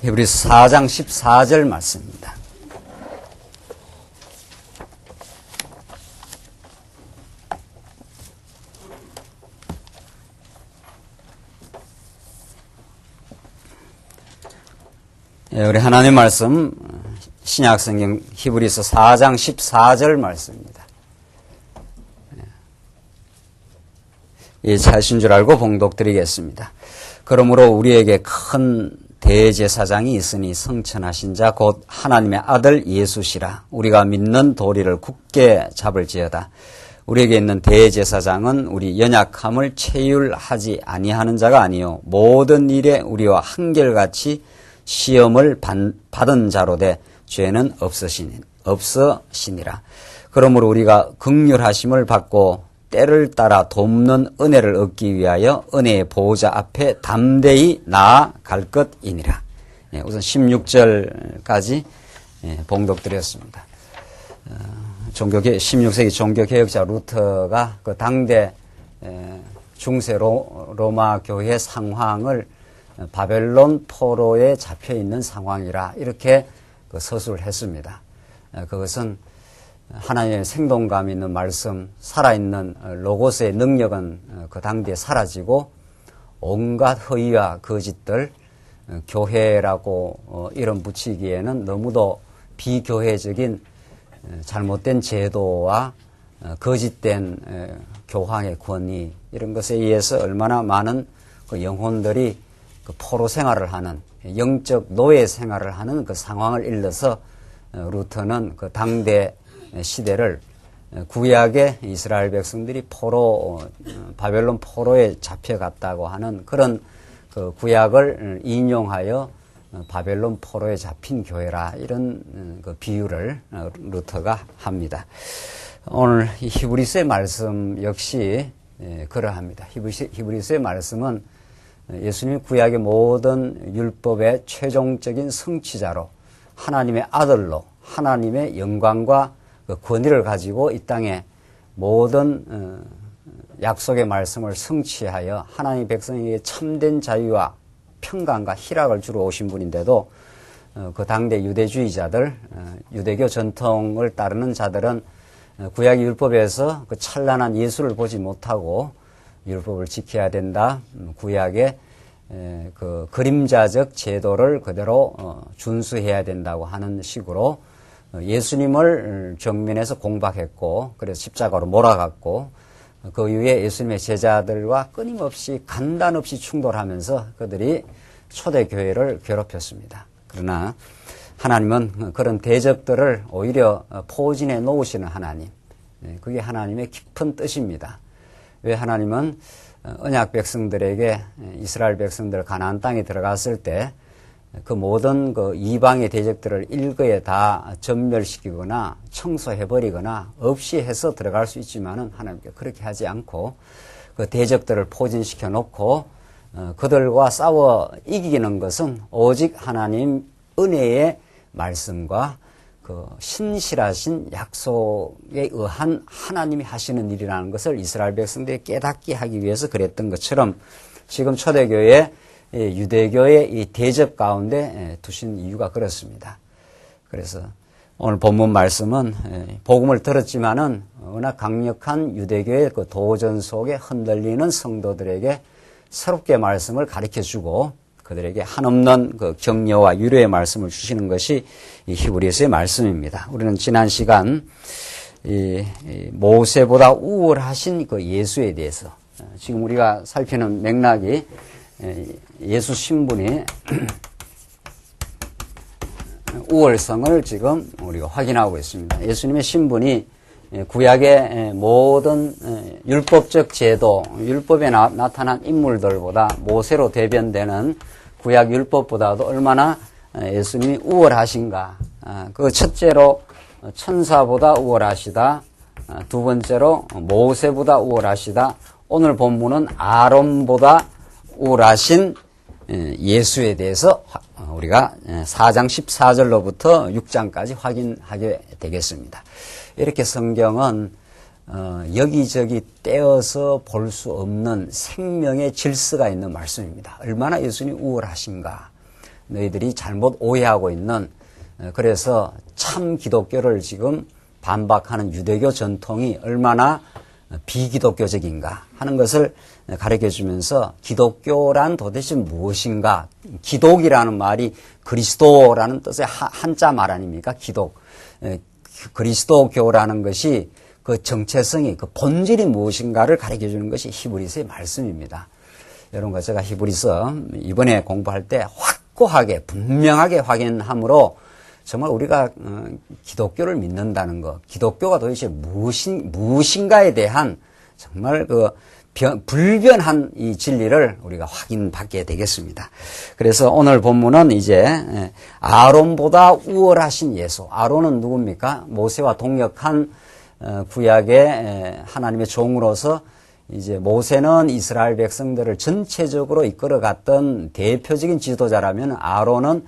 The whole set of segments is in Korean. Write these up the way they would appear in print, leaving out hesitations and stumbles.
히브리서 4장 14절 말씀입니다. 우리 하나님 말씀 신약성경 히브리서 4장 14절 말씀입니다. 이 차신 줄 알고 봉독드리겠습니다. 그러므로 우리에게 큰 대제사장이 있으니 성천하신 자 곧 하나님의 아들 예수시라. 우리가 믿는 도리를 굳게 잡을지어다. 우리에게 있는 대제사장은 우리 연약함을 체휼하지 아니하는 자가 아니요 모든 일에 우리와 한결같이 시험을 받은 자로 돼 죄는 없으시니라. 그러므로 우리가 긍휼하심을 받고 때를 따라 돕는 은혜를 얻기 위하여 은혜의 보호자 앞에 담대히 나아갈 것이니라. 우선 16절까지 봉독드렸습니다. 16세기 종교개혁자 루터가 그 당대 중세 로마 교회 상황을 바벨론 포로에 잡혀있는 상황이라 이렇게 서술을 했습니다. 그것은 하나님의 생동감 있는 말씀, 살아있는 로고스의 능력은 그 당대에 사라지고 온갖 허위와 거짓들, 교회라고 이름 붙이기에는 너무도 비교회적인 잘못된 제도와 거짓된 교황의 권위 이런 것에 의해서 얼마나 많은 그 영혼들이 그 포로 생활을 하는 영적 노예 생활을 하는 그 상황을 일러서 루터는 그 당대 시대를 구약의 이스라엘 백성들이 바벨론 포로에 잡혀갔다고 하는 그런 그 구약을 인용하여 바벨론 포로에 잡힌 교회라 이런 그 비유를 루터가 합니다. 오늘 히브리서의 말씀 역시 그러합니다. 히브리서의 말씀은 예수님이 구약의 모든 율법의 최종적인 성취자로 하나님의 아들로 하나님의 영광과 그 권위를 가지고 이 땅에 모든 약속의 말씀을 성취하여 하나님 백성에게 참된 자유와 평강과 희락을 주러 오신 분인데도 그 당대 유대주의자들, 유대교 전통을 따르는 자들은 구약의 율법에서 그 찬란한 예수를 보지 못하고 율법을 지켜야 된다. 구약의 그 그림자적 제도를 그대로 준수해야 된다고 하는 식으로 예수님을 정면에서 공박했고 그래서 십자가로 몰아갔고 그 이후에 예수님의 제자들과 끊임없이 간단 없이 충돌하면서 그들이 초대교회를 괴롭혔습니다. 그러나 하나님은 그런 대적들을 오히려 포진해 놓으시는 하나님, 그게 하나님의 깊은 뜻입니다. 왜 하나님은 언약 백성들에게 이스라엘 백성들 가나안 땅에 들어갔을 때 그 모든 그 이방의 대적들을 일거에 다 전멸시키거나 청소해버리거나 없이 해서 들어갈 수 있지만은 하나님께 그렇게 하지 않고 그 대적들을 포진시켜 놓고 그들과 싸워 이기는 것은 오직 하나님 은혜의 말씀과 그 신실하신 약속에 의한 하나님이 하시는 일이라는 것을 이스라엘 백성들이 깨닫게 하기 위해서 그랬던 것처럼 지금 초대교회 유대교의 이 대적 가운데 두신 이유가 그렇습니다. 그래서 오늘 본문 말씀은 복음을 들었지만은 워낙 강력한 유대교의 그 도전 속에 흔들리는 성도들에게 새롭게 말씀을 가르쳐주고 그들에게 한없는 그 격려와 유로의 말씀을 주시는 것이 이 히브리서의 말씀입니다. 우리는 지난 시간 이 모세보다 우월하신 그 예수에 대해서 지금 우리가 살피는 맥락이 예수 신분이 우월성을 지금 우리가 확인하고 있습니다. 예수님의 신분이 구약의 모든 율법적 제도, 율법에 나타난 인물들보다 모세로 대변되는 구약 율법보다도 얼마나 예수님이 우월하신가. 그 첫째로 천사보다 우월하시다. 두 번째로 모세보다 우월하시다. 오늘 본문은 아론보다 우월하신 예수에 대해서 우리가 4장 14절로부터 6장까지 확인하게 되겠습니다. 이렇게 성경은 여기저기 떼어서 볼 수 없는 생명의 질서가 있는 말씀입니다. 얼마나 예수님이 우월하신가. 너희들이 잘못 오해하고 있는, 그래서 참 기독교를 지금 반박하는 유대교 전통이 얼마나 비기독교적인가 하는 것을 가르쳐 주면서 기독교란 도대체 무엇인가. 기독이라는 말이 그리스도라는 뜻의 한자 말 아닙니까? 기독. 그리스도교라는 것이 그 정체성이, 그 본질이 무엇인가를 가르쳐 주는 것이 히브리서의 말씀입니다. 여러분과 제가 히브리서 이번에 공부할 때 확고하게, 분명하게 확인함으로 정말 우리가 기독교를 믿는다는 것, 기독교가 도대체 무엇인가에 대한 정말 그 불변한 이 진리를 우리가 확인받게 되겠습니다. 그래서 오늘 본문은 이제 아론보다 우월하신 예수. 아론은 누굽니까? 모세와 동역한 구약의 하나님의 종으로서 이제 모세는 이스라엘 백성들을 전체적으로 이끌어갔던 대표적인 지도자라면 아론은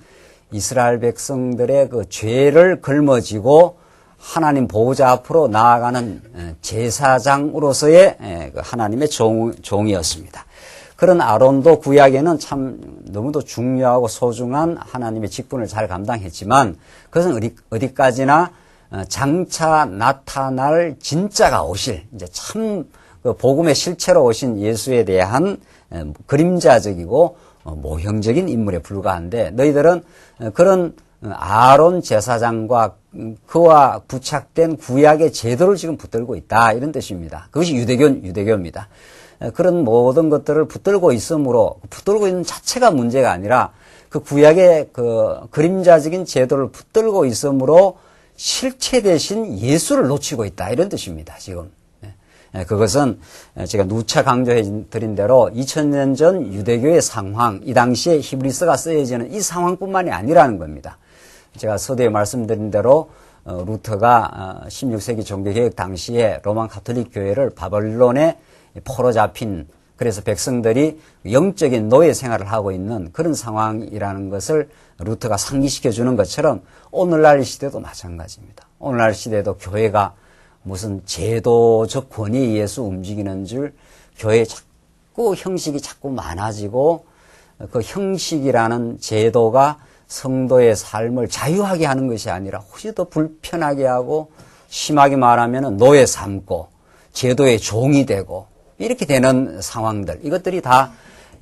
이스라엘 백성들의 그 죄를 걸머쥐고 하나님 보호자 앞으로 나아가는 제사장으로서의 하나님의 종이었습니다. 그런 아론도 구약에는 참 너무도 중요하고 소중한 하나님의 직분을 잘 감당했지만 그것은 어디까지나 장차 나타날 진짜가 오실 이제 참 그 복음의 실체로 오신 예수에 대한 그림자적이고 모형적인 인물에 불과한데 너희들은 그런 아론 제사장과 그와 부착된 구약의 제도를 지금 붙들고 있다 이런 뜻입니다. 그것이 유대교입니다. 그런 모든 것들을 붙들고 있으므로 붙들고 있는 자체가 문제가 아니라 그 구약의 그 그림자적인 제도를 붙들고 있으므로 실체 대신 예수를 놓치고 있다 이런 뜻입니다. 지금 그것은 제가 누차 강조해 드린 대로 2000년 전 유대교의 상황, 이 당시에 히브리서가 쓰여지는 이 상황뿐만이 아니라는 겁니다. 제가 서두에 말씀드린 대로 루터가 16세기 종교개혁 당시에 로만 가톨릭 교회를 바벨론에 포로잡힌, 그래서 백성들이 영적인 노예 생활을 하고 있는 그런 상황이라는 것을 루터가 상기시켜 주는 것처럼 오늘날 시대도 마찬가지입니다. 오늘날 시대도 교회가 무슨 제도적 권위에 의해서 움직이는 줄, 교회에 자꾸 형식이 자꾸 많아지고 그 형식이라는 제도가 성도의 삶을 자유하게 하는 것이 아니라 훨씬 더 불편하게 하고 심하게 말하면 노예 삼고 제도의 종이 되고 이렇게 되는 상황들, 이것들이 다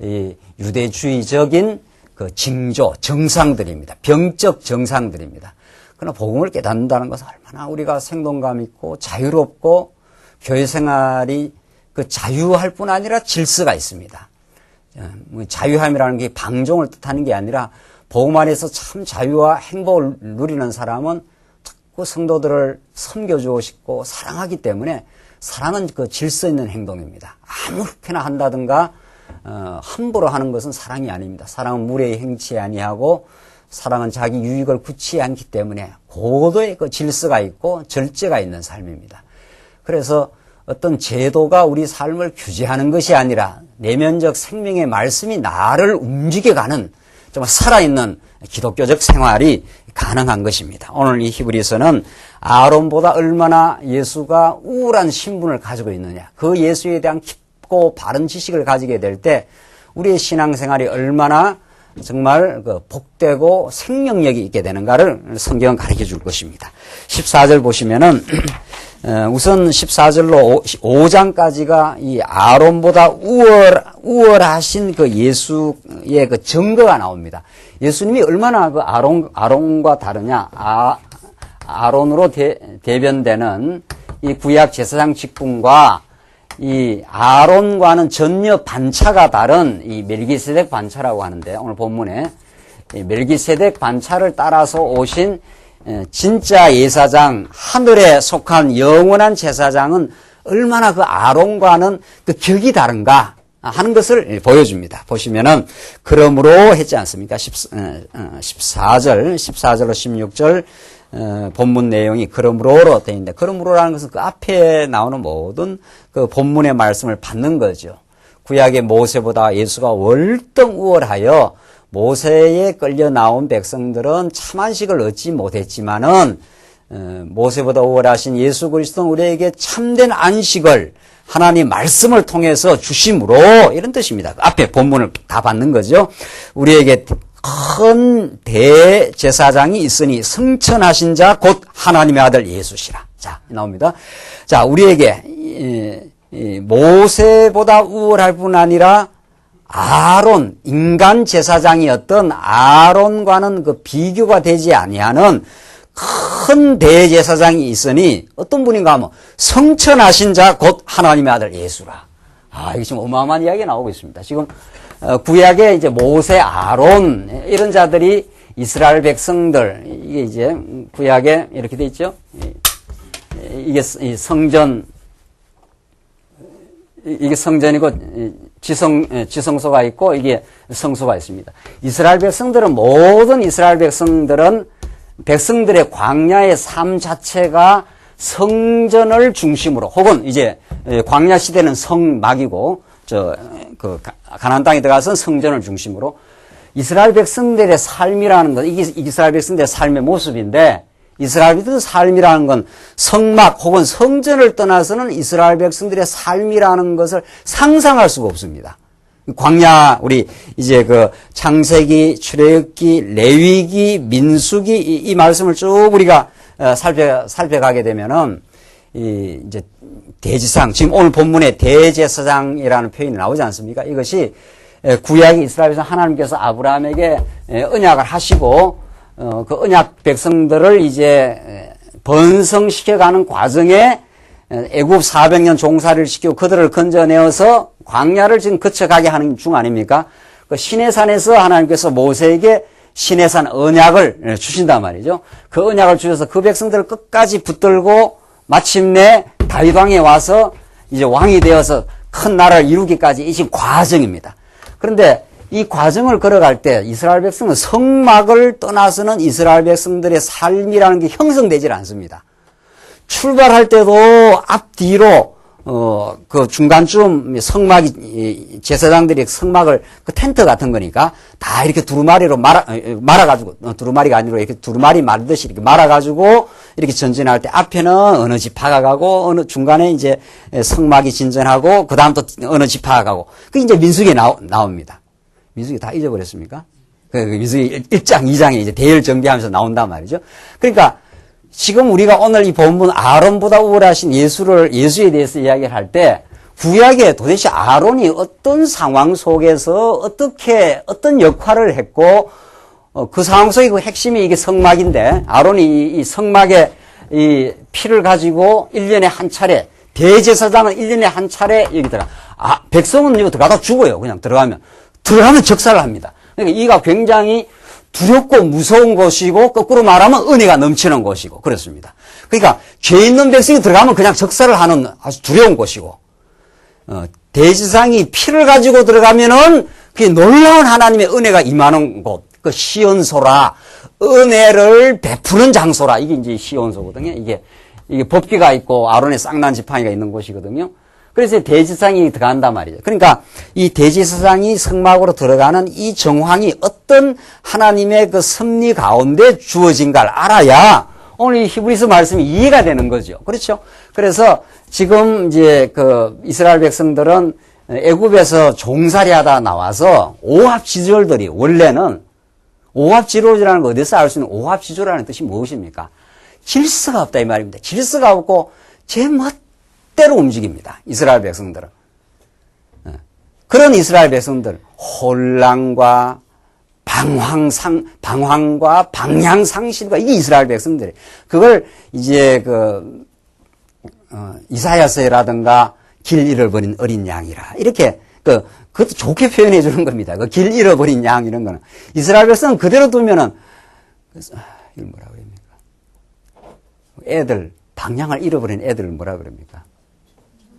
이 유대주의적인 그 징조, 정상들입니다. 병적 정상들입니다. 그러나 복음을 깨닫는다는 것은 얼마나 우리가 생동감 있고 자유롭고 교회 생활이 그 자유할 뿐 아니라 질서가 있습니다. 자유함이라는 게 방종을 뜻하는 게 아니라 복음 안에서 참 자유와 행복을 누리는 사람은 자꾸 성도들을 섬겨주고 싶고 사랑하기 때문에 사랑은 그 질서 있는 행동입니다. 아무렇게나 한다든가 함부로 하는 것은 사랑이 아닙니다. 사랑은 무례히 행치 아니하고 사랑은 자기 유익을 굳지 않기 때문에 고도의 그 질서가 있고 절제가 있는 삶입니다. 그래서 어떤 제도가 우리 삶을 규제하는 것이 아니라 내면적 생명의 말씀이 나를 움직여가는 정말 살아있는 기독교적 생활이 가능한 것입니다. 오늘 이 히브리서는 아론보다 얼마나 예수가 우월한 신분을 가지고 있느냐, 그 예수에 대한 깊고 바른 지식을 가지게 될 때 우리의 신앙생활이 얼마나 정말 그 복되고 생명력이 있게 되는가를 성경은 가르쳐 줄 것입니다. 14절 보시면은 우선 14절로 5장까지가 이 아론보다 우월하신 그 예수의 그 증거가 나옵니다. 예수님이 얼마나 그 아론과 다르냐? 아론으로 대변되는 이 구약 제사장 직분과 이 아론과는 전혀 반차가 다른 이 멜기세덱 반차라고 하는데, 오늘 본문에 이 멜기세덱 반차를 따라서 오신 진짜 예사장, 하늘에 속한 영원한 제사장은 얼마나 그 아론과는 그 격이 다른가 하는 것을 보여줍니다. 보시면은 그러므로 했지 않습니까? 14절로 16절 본문 내용이 그러므로로 되어 있는데, 그러므로라는 것은 그 앞에 나오는 모든 그 본문의 말씀을 받는 거죠. 구약의 모세보다 예수가 월등 우월하여 모세에 끌려 나온 백성들은 참 안식을 얻지 못했지만은 모세보다 우월하신 예수 그리스도는 우리에게 참된 안식을 하나님 말씀을 통해서 주심으로 이런 뜻입니다. 앞에 본문을 다 받는 거죠. 우리에게 큰 대제사장이 있으니 성천하신 자 곧 하나님의 아들 예수시라. 자, 나옵니다. 자, 우리에게 모세보다 우월할 뿐 아니라 아론, 인간 제사장이었던 아론과는 그 비교가 되지 아니하는 큰 대제사장이 있으니 어떤 분인가 하면 성천하신 자 곧 하나님의 아들 예수라. 이게 지금 어마어마한 이야기가 나오고 있습니다. 지금 구약에 이제 모세, 아론 이런 자들이 이스라엘 백성들, 이게 이제 구약에 이렇게 돼 있죠. 이게 성전, 이게 성전이고 지성소가 있고 이게 성소가 있습니다. 이스라엘 백성들은 모든 이스라엘 백성들은 백성들의 광야의 삶 자체가 성전을 중심으로 혹은 이제 광야 시대는 성막이고 가나안 땅에 들어가서 성전을 중심으로 이스라엘 백성들의 삶이라는 건 이게 이스라엘 백성들의 삶의 모습인데 이스라엘 백성들의 삶이라는 건 성막 혹은 성전을 떠나서는 이스라엘 백성들의 삶이라는 것을 상상할 수가 없습니다. 광야 우리 이제 그 창세기, 출애굽기, 레위기, 민수기 이 말씀을 쭉 우리가 살펴가게 되면은 이제 대지상 지금 오늘 본문에 대제사장이라는 표현이 나오지 않습니까? 이것이 구약의 이스라엘에서 하나님께서 아브라함에게 언약을 하시고 그 언약 백성들을 이제 번성시켜가는 과정에 애굽 400년 종살이를 시키고 그들을 건져내어서 광야를 지금 거쳐가게 하는 중 아닙니까? 그 시내산에서 하나님께서 모세에게 시내산 언약을 주신단 말이죠. 그 언약을 주셔서 그 백성들을 끝까지 붙들고 마침내 다윗 왕에 와서 이제 왕이 되어서 큰 나라를 이루기까지 이 지금 과정입니다. 그런데 이 과정을 걸어갈 때 이스라엘 백성은 성막을 떠나서는 이스라엘 백성들의 삶이라는 게 형성되질 않습니다. 출발할 때도 앞뒤로 그 중간쯤 성막이 제사장들이 성막을 그 텐트 같은 거니까 다 이렇게 두루마리로 말아가지고 두루마리가 아니라 이렇게 두루마리 말듯이 이렇게 말아가지고 이렇게 전진할 때 앞에는 어느 지파가 가고 어느 중간에 이제 성막이 진전하고 그 다음 또 어느 지파가 가고 그 이제 민수기에 나옵니다. 민수기 다 잊어버렸습니까? 그 민수기 1장, 2장에 이제 대열 정비하면서 나온단 말이죠. 그러니까 지금 우리가 오늘 이 본문 아론보다 우월하신 예수에 대해서 이야기를 할 때 구약에 도대체 아론이 어떤 상황 속에서 어떤 역할을 했고 그 상황 속의 그 핵심이 이게 성막인데 아론이 이 성막에 이 피를 가지고 1년에 한 차례 대제사장은 1년에 한 차례 여기 백성은 이거 들어가다 죽어요. 그냥 들어가면 적살을 합니다. 그러니까 이가 굉장히 두렵고 무서운 곳이고 거꾸로 말하면 은혜가 넘치는 곳이고 그렇습니다. 그러니까 죄 있는 백성이 들어가면 그냥 적살을 하는 아주 두려운 곳이고 대지상이 피를 가지고 들어가면은 그게 놀라운 하나님의 은혜가 임하는 곳, 그 시온소라 은혜를 베푸는 장소라 이게 이제 시온소거든요. 이게 법궤가 있고 아론의 쌍난 지팡이가 있는 곳이거든요. 그래서 대제사장이 들어간단 말이죠. 그러니까 이 대제사장이 성막으로 들어가는 이 정황이 어떤 하나님의 그 섭리 가운데 주어진가를 알아야 오늘 이 히브리서 말씀이 이해가 되는 거죠. 그렇죠? 그래서 지금 이제 그 이스라엘 백성들은 애굽에서 종살이하다 나와서 오합지졸들이 원래는 오합지졸이라는 거 어디서 알 수 있는 오합지졸이라는 뜻이 무엇입니까? 질서가 없다 이 말입니다. 질서가 없고 제 멋대로 움직입니다. 이스라엘 백성들은. 그런 이스라엘 백성들 혼란과 방황과 방향상실과 이게 이스라엘 백성들이 그걸 이제 이사야서라든가 길 잃어버린 어린 양이라 이렇게 그것도 좋게 표현해 주는 겁니다. 그 길 잃어버린 양 이런 거는 이스라엘 백성은 그대로 두면은 이걸 뭐라 그럽니까? 애들 방향을 잃어버린 애들을 뭐라 그럽니까?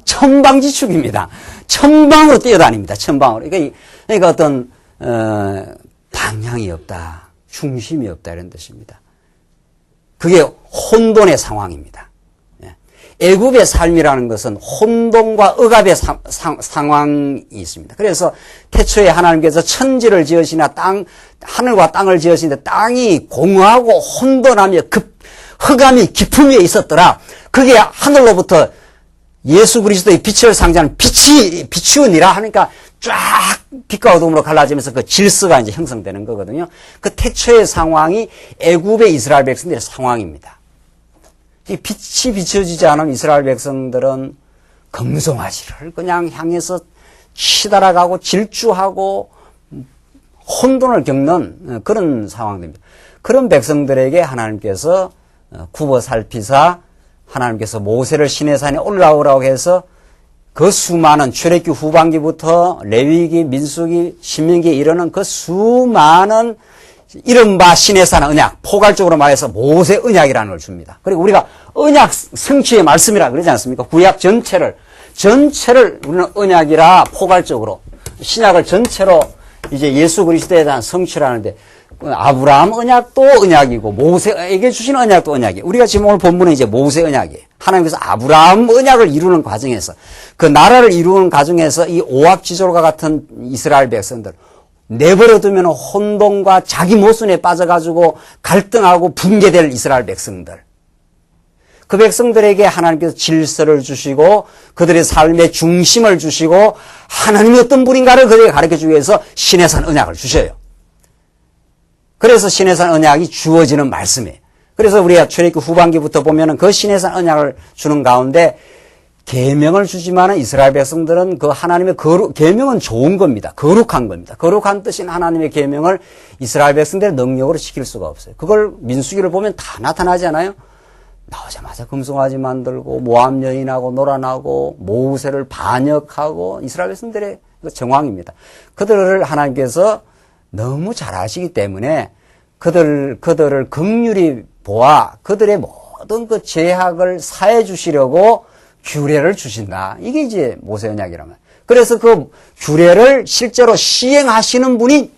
천방지축입니다. 천방으로 뛰어다닙니다. 천방으로. 그러니까 어떤 방향이 없다, 중심이 없다 이런 뜻입니다. 그게 혼돈의 상황입니다. 애굽의 삶이라는 것은 혼돈과 억압의 상황이 있습니다. 그래서 태초에 하나님께서 천지를 지으시나 하늘과 땅을 지으시는데 땅이 공허하고 혼돈하며 흑암이 깊음 위에 있었더라. 그게 하늘로부터 예수 그리스도의 빛을 상징하는 빛이 비추니라 하니까 쫙 빛과 어둠으로 갈라지면서 그 질서가 이제 형성되는 거거든요. 그 태초의 상황이 애굽의 이스라엘 백성들의 상황입니다. 이 빛이 비춰지지 않은 이스라엘 백성들은 금송아지를 그냥 향해서 치달아가고 질주하고 혼돈을 겪는 그런 상황입니다. 그런 백성들에게 하나님께서 굽어 살피사 하나님께서 모세를 시내산에 올라오라고 해서 그 수많은 출애굽기 후반기부터 레위기, 민수기, 신명기에 이르는 그 수많은 이른바 시내산 언약, 포괄적으로 말해서 모세 언약이라는 걸 줍니다. 그리고 우리가 언약 성취의 말씀이라 그러지 않습니까? 구약 전체를 우리는 언약이라 포괄적으로 신약을 전체로 이제 예수 그리스도에 대한 성취를 하는데 아브라함 언약도 언약이고 모세에게 주신 언약도 언약이에요. 우리가 지금 오늘 본문은 이제 모세 언약이에요. 하나님께서 아브라함 언약을 이루는 과정에서 그 나라를 이루는 과정에서 이 오합지졸과 같은 이스라엘 백성들 내버려두면 혼돈과 자기 모순에 빠져가지고 갈등하고 붕괴될 이스라엘 백성들. 그 백성들에게 하나님께서 질서를 주시고 그들의 삶의 중심을 주시고 하나님이 어떤 분인가를 그들에게 가르쳐주기 위해서 시내산 언약을 주셔요. 그래서 시내산 언약이 주어지는 말씀이에요. 그래서 우리가 출애굽기 후반기부터 보면은 그 시내산 언약을 주는 가운데 계명을 주지만은 이스라엘 백성들은 그 하나님의 계명은 좋은 겁니다. 거룩한 겁니다. 거룩한 뜻인 하나님의 계명을 이스라엘 백성들의 능력으로 지킬 수가 없어요. 그걸 민수기를 보면 다 나타나지 않아요? 나오자마자 금송아지 만들고 모함 여인하고 놀아나고 모세를 반역하고 이스라엘 백성들의 정황입니다. 그들을 하나님께서 너무 잘 아시기 때문에 그들을 긍휼히 보아 그들의 모든 그 죄악을 사해 주시려고 규례를 주신다. 이게 이제 모세 언약이란 말이에요. 그래서 그 규례를 실제로 시행하시는 분이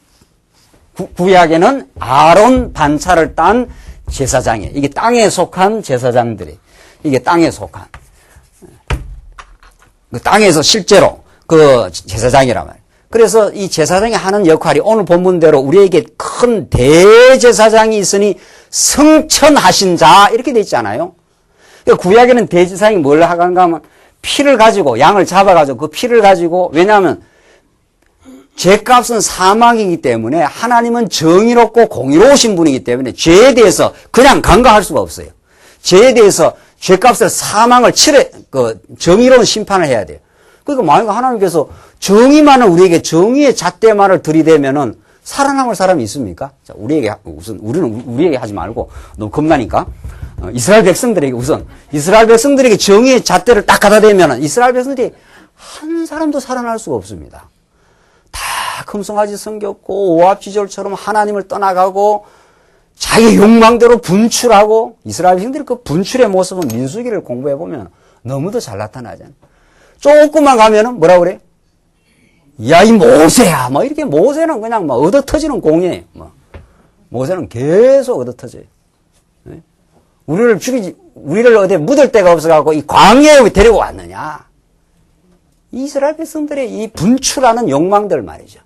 구약에는 아론 반차를 딴 제사장이에요. 이게 땅에 속한 제사장들이 이게 땅에 속한 그 땅에서 실제로 그 제사장이란 말이에요. 그래서 이 제사장이 하는 역할이 오늘 본문대로 우리에게 큰 대제사장이 있으니 성천하신 자 이렇게 돼 있잖아요. 구약에는 대제사장이 뭘 하는가 하면 피를 가지고 양을 잡아가지고 그 피를 가지고 왜냐하면 죄값은 사망이기 때문에 하나님은 정의롭고 공의로우신 분이기 때문에 죄에 대해서 그냥 간과할 수가 없어요. 죄에 대해서 죄값을 사망을 정의로운 심판을 해야 돼요. 그러니까 만약에 하나님께서 정의만을 우리에게 정의의 잣대만을 들이대면은 살아남을 사람이 있습니까? 자, 우리는 우리에게 하지 말고 너무 겁나니까 이스라엘 백성들에게 이스라엘 백성들에게 정의의 잣대를 딱 갖다 대면은 이스라엘 백성들이 한 사람도 살아날 수가 없습니다. 다 금송아지 섬겼고 오합지졸처럼 하나님을 떠나가고 자기 욕망대로 분출하고 이스라엘 백성들의 그 분출의 모습은 민수기를 공부해 보면 너무도 잘 나타나잖아요. 조금만 가면은 뭐라 그래? 야, 이 모세야. 뭐 이렇게 모세는 그냥 막 얻어 터지는 공이에요. 모세는 계속 얻어 터져요. 네? 우리를 어디 묻을 데가 없어갖고 이 광야에 왜 데리고 왔느냐? 이스라엘 백성들의 이 분출하는 욕망들 말이죠.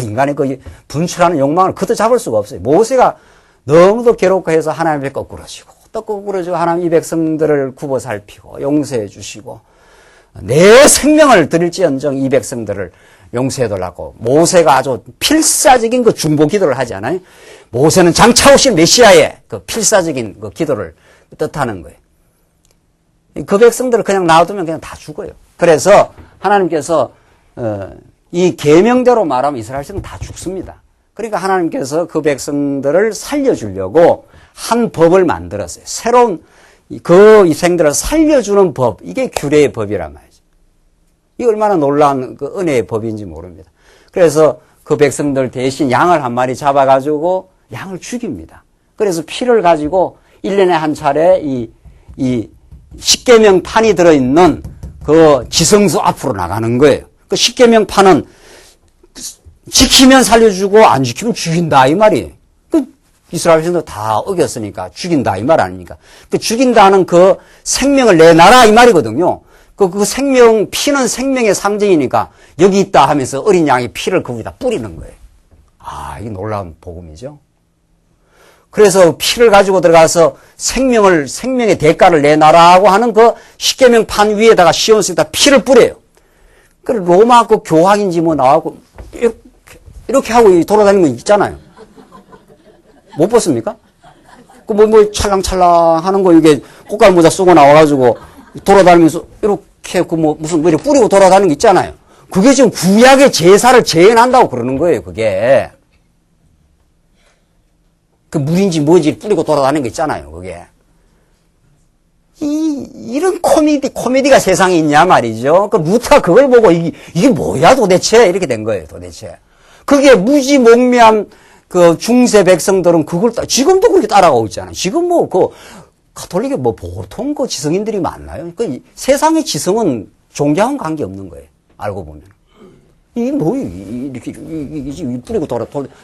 인간의 그 분출하는 욕망을 그도 잡을 수가 없어요. 모세가 너무도 괴롭고 해서 하나님 앞에 거꾸러지고 또 거꾸러지고 하나님 이 백성들을 굽어 살피고 용서해 주시고 내 생명을 드릴지언정 이 백성들을 용서해달라고 모세가 아주 필사적인 그 중보 기도를 하지 않아요? 모세는 장차 오실 메시아의 그 필사적인 그 기도를 뜻하는 거예요. 그 백성들을 그냥 놔두면 그냥 다 죽어요. 그래서 하나님께서 이 계명대로 말하면 이스라엘 백성은 다 죽습니다. 그러니까 하나님께서 그 백성들을 살려주려고 한 법을 만들었어요. 새로운 그 이생들을 살려주는 법, 이게 규례의 법이란 말이죠. 이게 얼마나 놀라운 그 은혜의 법인지 모릅니다. 그래서 그 백성들 대신 양을 한 마리 잡아가지고 양을 죽입니다. 그래서 피를 가지고 1년에 한 차례 이 십계명판이 들어있는 그 지성소 앞으로 나가는 거예요. 그 십계명판은 지키면 살려주고 안 지키면 죽인다 이 말이에요. 이스라엘 백성도 다 어겼으니까 죽인다 이 말 아닙니까? 그 죽인다는 그 생명을 내놔라 이 말이거든요. 그 생명, 피는 생명의 상징이니까 여기 있다 하면서 어린 양의 피를 거기다 뿌리는 거예요. 이게 놀라운 복음이죠. 그래서 피를 가지고 들어가서 생명의 대가를 내놔라고 하는 그 십계명 판 위에다가 시온스에다 피를 뿌려요. 그래 로마 그 교황인지 뭐 나와고 이렇게 하고 돌아다니는 거 있잖아요. 못 봤습니까? 그 뭐 찰랑찰랑 하는 거 이게 꽃갈 모자 쓰고 나와가지고 돌아다니면서 이렇게 그 뭐 무슨 뭐 이렇게 뿌리고 돌아다니는 거 있잖아요. 그게 지금 구약의 제사를 재현한다고 그러는 거예요, 그게. 그 물인지 뭐인지 뿌리고 돌아다니는 거 있잖아요, 그게. 이런 코미디가 세상에 있냐 말이죠. 그 루터가 그걸 보고 이게 뭐야 도대체? 이렇게 된 거예요, 도대체. 그게 무지몽매한 그 중세 백성들은 그걸 지금도 그렇게 따라가고 있잖아요. 지금 뭐 그 가톨릭에 뭐 보통 그 지성인들이 많나요? 그 세상의 지성은 종교와는 관계 없는 거예요. 알고 보면. 이게 뭐예요? 이렇게 뿌리고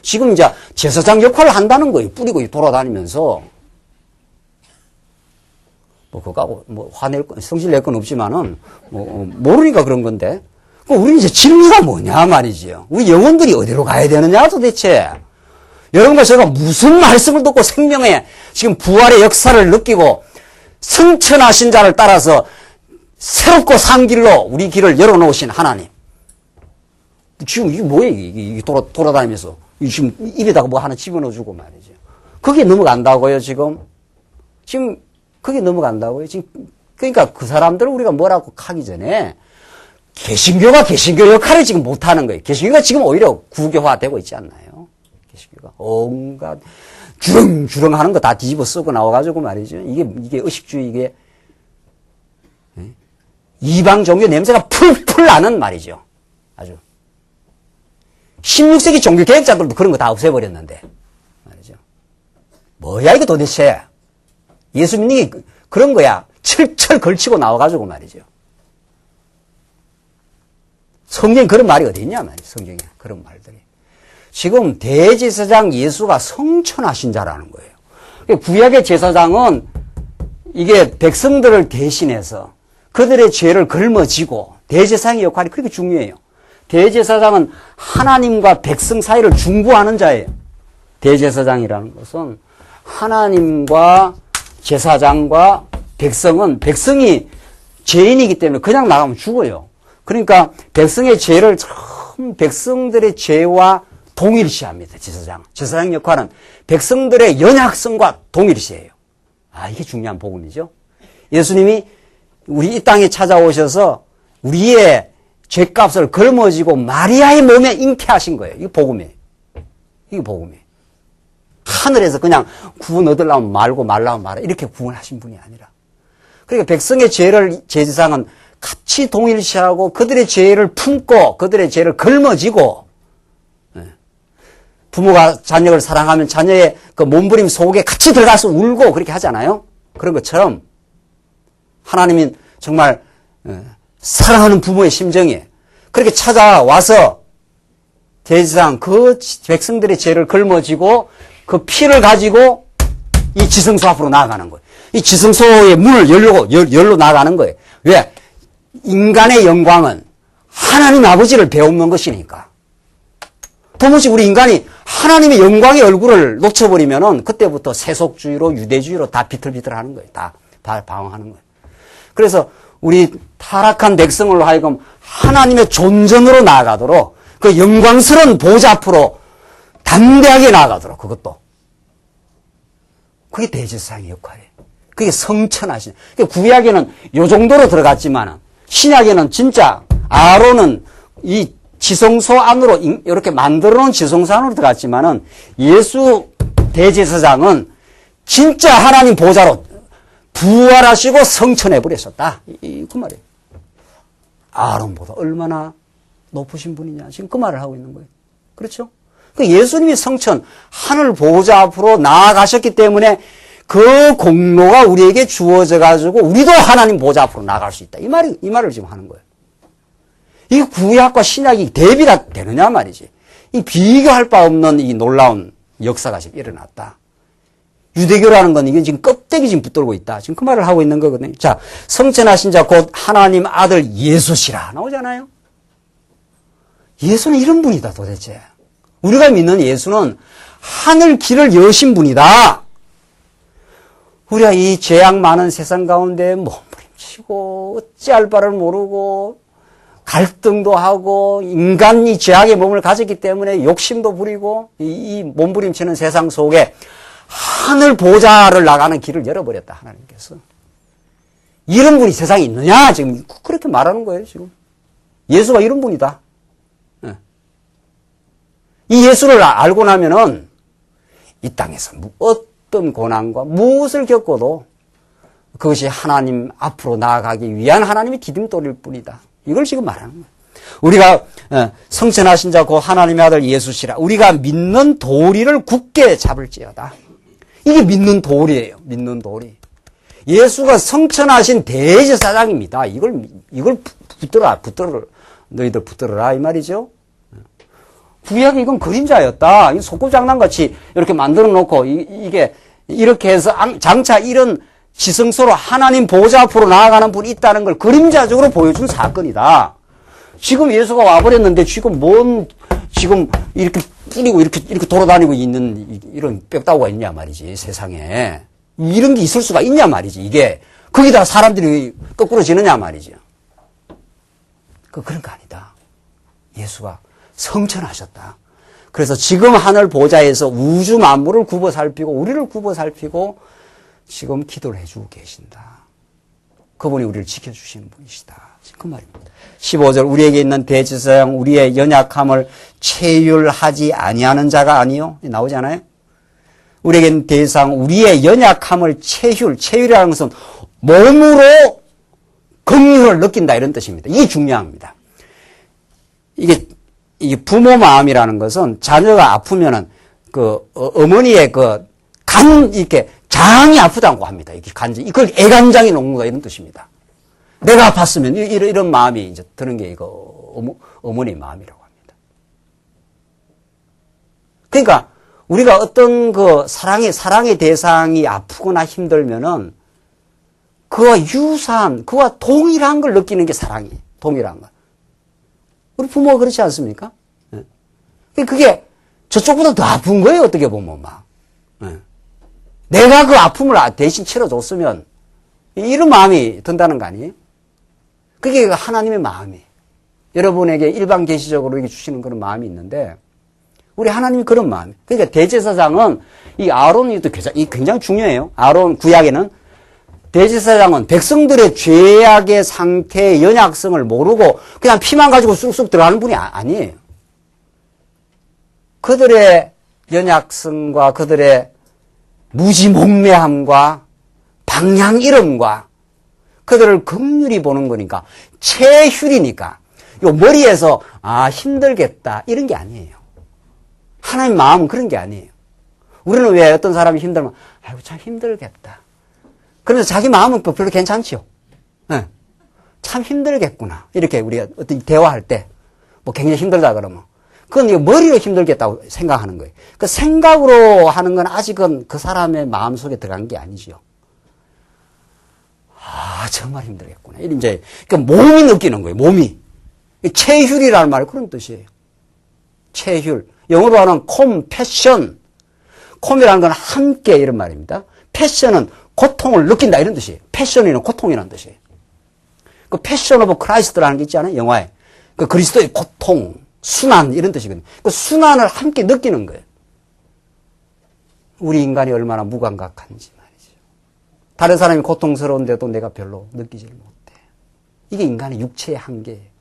지금 이제 제사장 역할을 한다는 거예요. 뿌리고 돌아다니면서. 뭐 그거하고 뭐 성질 낼 건 없지만은 뭐 모르니까 그런 건데. 우리 이제 진리가 뭐냐 말이지요. 우리 영혼들이 어디로 가야 되느냐 도대체. 여러분과 제가 무슨 말씀을 듣고 생명의 지금 부활의 역사를 느끼고 성천하신 자를 따라서 새롭고 산 길로 우리 길을 열어놓으신 하나님. 지금 이게 뭐예요? 이게 돌아다니면서 지금 입에다가 뭐 하나 집어넣어주고 말이죠. 그게 넘어간다고요, 지금? 지금 그게 넘어간다고요? 지금 그러니까 그 사람들을 우리가 뭐라고 하기 전에 개신교가 개신교 역할을 지금 못하는 거예요. 개신교가 지금 오히려 구교화되고 있지 않나요? 개신교가 온갖 주렁주렁 하는 거 다 뒤집어 쓰고 나와가지고 말이죠. 이게 의식주의, 이게 이방 종교 냄새가 풀풀 나는 말이죠. 아주. 16세기 종교 개혁자들도 그런 거 다 없애버렸는데 말이죠. 뭐야 이거 도대체. 예수 믿는 게 그런 거야. 철철 걸치고 나와가지고 말이죠. 성경에 그런 말이 어디 있냐 말이에요. 성경에 그런 말들이. 지금 대제사장 예수가 성천하신 자라는 거예요. 구약의 제사장은 이게 백성들을 대신해서 그들의 죄를 걸머지고 대제사장의 역할이 그렇게 중요해요. 대제사장은 하나님과 백성 사이를 중보하는 자예요. 대제사장이라는 것은 하나님과 제사장과 백성은 백성이 죄인이기 때문에 그냥 나가면 죽어요. 그러니까 백성의 죄를 참 백성들의 죄와 동일시합니다. 제사장 역할은 백성들의 연약성과 동일시해요. 아, 이게 중요한 복음이죠. 예수님이 우리 이 땅에 찾아오셔서 우리의 죄값을 걸머지고 마리아의 몸에 잉태하신 거예요. 이게 복음이에요. 이게 복음이에요. 하늘에서 그냥 구원 얻으려면 말고 말라면 말아 이렇게 구원하신 분이 아니라. 그러니까 백성의 죄를 제사장은 같이 동일시하고 그들의 죄를 품고 그들의 죄를 걸머지고, 부모가 자녀를 사랑하면 자녀의 그 몸부림 속에 같이 들어가서 울고 그렇게 하잖아요. 그런 것처럼 하나님은 정말 사랑하는 부모의 심정이에요. 그렇게 찾아와서 대제사장 그 백성들의 죄를 걸머지고 그 피를 가지고 이 지성소 앞으로 나아가는 거예요. 이 지성소의 문을 열로 나가는 거예요. 왜? 인간의 영광은 하나님 아버지를 배우는 것이니까. 도무지 우리 인간이 하나님의 영광의 얼굴을 놓쳐버리면은 그때부터 세속주의로 유대주의로 다 비틀비틀하는 거예요. 다 방황하는 거예요. 그래서 우리 타락한 백성으로 하여금 하나님의 존전으로 나아가도록 그 영광스러운 보좌 앞으로 담대하게 나아가도록 그것도. 그게 대제사장의 역할이에요. 그게 성천하신. 구약에는 요 정도로 들어갔지만 신약에는 진짜 아론은 이 지성소 안으로 이렇게 만들어 놓은 지성소 안으로 들어갔지만은 예수 대제사장은 진짜 하나님 보좌로 부활하시고 성천해 버렸었다. 그 말이에요. 아론보다 얼마나 높으신 분이냐. 지금 그 말을 하고 있는 거예요. 그렇죠? 그 예수님이 성천, 하늘 보좌 앞으로 나아가셨기 때문에 그 공로가 우리에게 주어져 가지고 우리도 하나님 보좌 앞으로 나아갈 수 있다. 이 말을 지금 하는 거예요. 이 구약과 신약이 대비가 되느냐 말이지. 이 비교할 바 없는 이 놀라운 역사가 지금 일어났다. 유대교라는 건 이게 지금 껍데기 지금 붙들고 있다. 지금 그 말을 하고 있는 거거든요. 자, 성천하신 자 곧 하나님 아들 예수시라 나오잖아요. 예수는 이런 분이다 도대체. 우리가 믿는 예수는 하늘 길을 여신 분이다. 우리가 이 죄악 많은 세상 가운데 몸부림치고 어찌할 바를 모르고 갈등도 하고 인간이 죄악의 몸을 가졌기 때문에 욕심도 부리고 이 몸부림치는 세상 속에 하늘 보좌를 나가는 길을 열어버렸다, 하나님께서. 이런 분이 세상에 있느냐? 지금 그렇게 말하는 거예요, 지금. 예수가 이런 분이다. 이 예수를 알고 나면은 이 땅에서 어떤 고난과 무엇을 겪어도 그것이 하나님 앞으로 나아가기 위한 하나님의 디딤돌일 뿐이다. 이걸 지금 말하는 거예요. 우리가 성천하신 자 곧 하나님의 아들 예수시라. 우리가 믿는 도리를 굳게 잡을지어다. 이게 믿는 도리예요. 믿는 도리. 예수가 성천하신 대제사장입니다. 이걸 붙들어. 너희들 붙들어라 이 말이죠. 구약에 이건 그림자였다. 속구장난같이 이렇게 만들어 놓고 이게 이렇게 해서 장차 이런 지성소로 하나님 보좌 앞으로 나아가는 분이 있다는 걸 그림자적으로 보여준 사건이다. 지금 예수가 와버렸는데 지금 지금 이렇게 뿌리고 이렇게 돌아다니고 있는 이런 뼈다구가 있냐 말이지, 세상에. 이런 게 있을 수가 있냐 말이지, 이게. 거기다 사람들이 거꾸로 지느냐 말이죠. 그런 거 아니다. 예수가 성천하셨다. 그래서 지금 하늘 보좌에서 우주 만물을 굽어 살피고 우리를 굽어 살피고 지금 기도를 해주고 계신다. 그분이 우리를 지켜주시는 분이시다. 그 말입니다. 15절 우리에게 있는 대제사장 우리의 연약함을 체휼하지 아니하는 자가 아니요. 나오잖아요. 우리에게 있는 대제사장 우리의 연약함을 체휼이라는 것은 몸으로 긍휼을 느낀다 이런 뜻입니다. 이게 중요합니다. 이게 부모 마음이라는 것은 자녀가 아프면은 어머니의 이렇게 장이 아프다고 합니다. 이렇게 이걸 애간장이 녹는다 이런 뜻입니다. 내가 아팠으면 이런 마음이 이제 드는 게 어머니의 마음이라고 합니다. 그러니까 우리가 어떤 사랑의 대상이 아프거나 힘들면은 그와 유사한, 그와 동일한 걸 느끼는 게 사랑이, 동일한 거. 우리 부모가 그렇지 않습니까? 그게 저쪽보다 더 아픈 거예요, 어떻게 보면 막. 내가 그 아픔을 대신 치러줬으면 이런 마음이 든다는 거 아니에요? 그게 하나님의 마음이에요. 여러분에게 일반 계시적으로 이렇게 주시는 그런 마음이 있는데 우리 하나님이 그런 마음이에요. 그러니까 대제사장은 이 아론이 또 굉장히 중요해요. 아론 구약에는 대제사장은 백성들의 죄악의 상태의 연약성을 모르고 그냥 피만 가지고 쑥쑥 들어가는 분이 아니에요. 그들의 연약성과 그들의 무지몽매함과 방향 잃음과 그들을 긍휼히 보는 거니까 체휼이니까 요 머리에서 힘들겠다 이런 게 아니에요. 하나님 마음은 그런 게 아니에요. 우리는 왜 어떤 사람이 힘들면 아이고 참 힘들겠다. 그래서 자기 마음은 별로 괜찮지요. 네. 참 힘들겠구나. 이렇게 우리가 어떤 대화할 때 뭐 굉장히 힘들다 그러면 그건 머리로 힘들겠다고 생각하는 거예요. 그 생각으로 하는 건 아직은 그 사람의 마음속에 들어간 게 아니지요. 정말 힘들겠구나. 이제 몸이 느끼는 거예요. 몸이. 체휼이라는 말이 그런 뜻이에요. 체휼. 영어로 하는 컴패션. 콤이라는 건 함께 이런 말입니다. 패션은 고통을 느낀다 이런 뜻이에요. 패션이는 고통이라는 뜻이에요. 그 패션 오브 크라이스트라는 게 있지 않아요? 영화에. 그 그리스도의 고통, 순환 이런 뜻이거든요. 그 순환을 함께 느끼는 거예요. 우리 인간이 얼마나 무감각한지 말이죠. 다른 사람이 고통스러운데도 내가 별로 느끼질 못해. 이게 인간의 육체의 한계예요.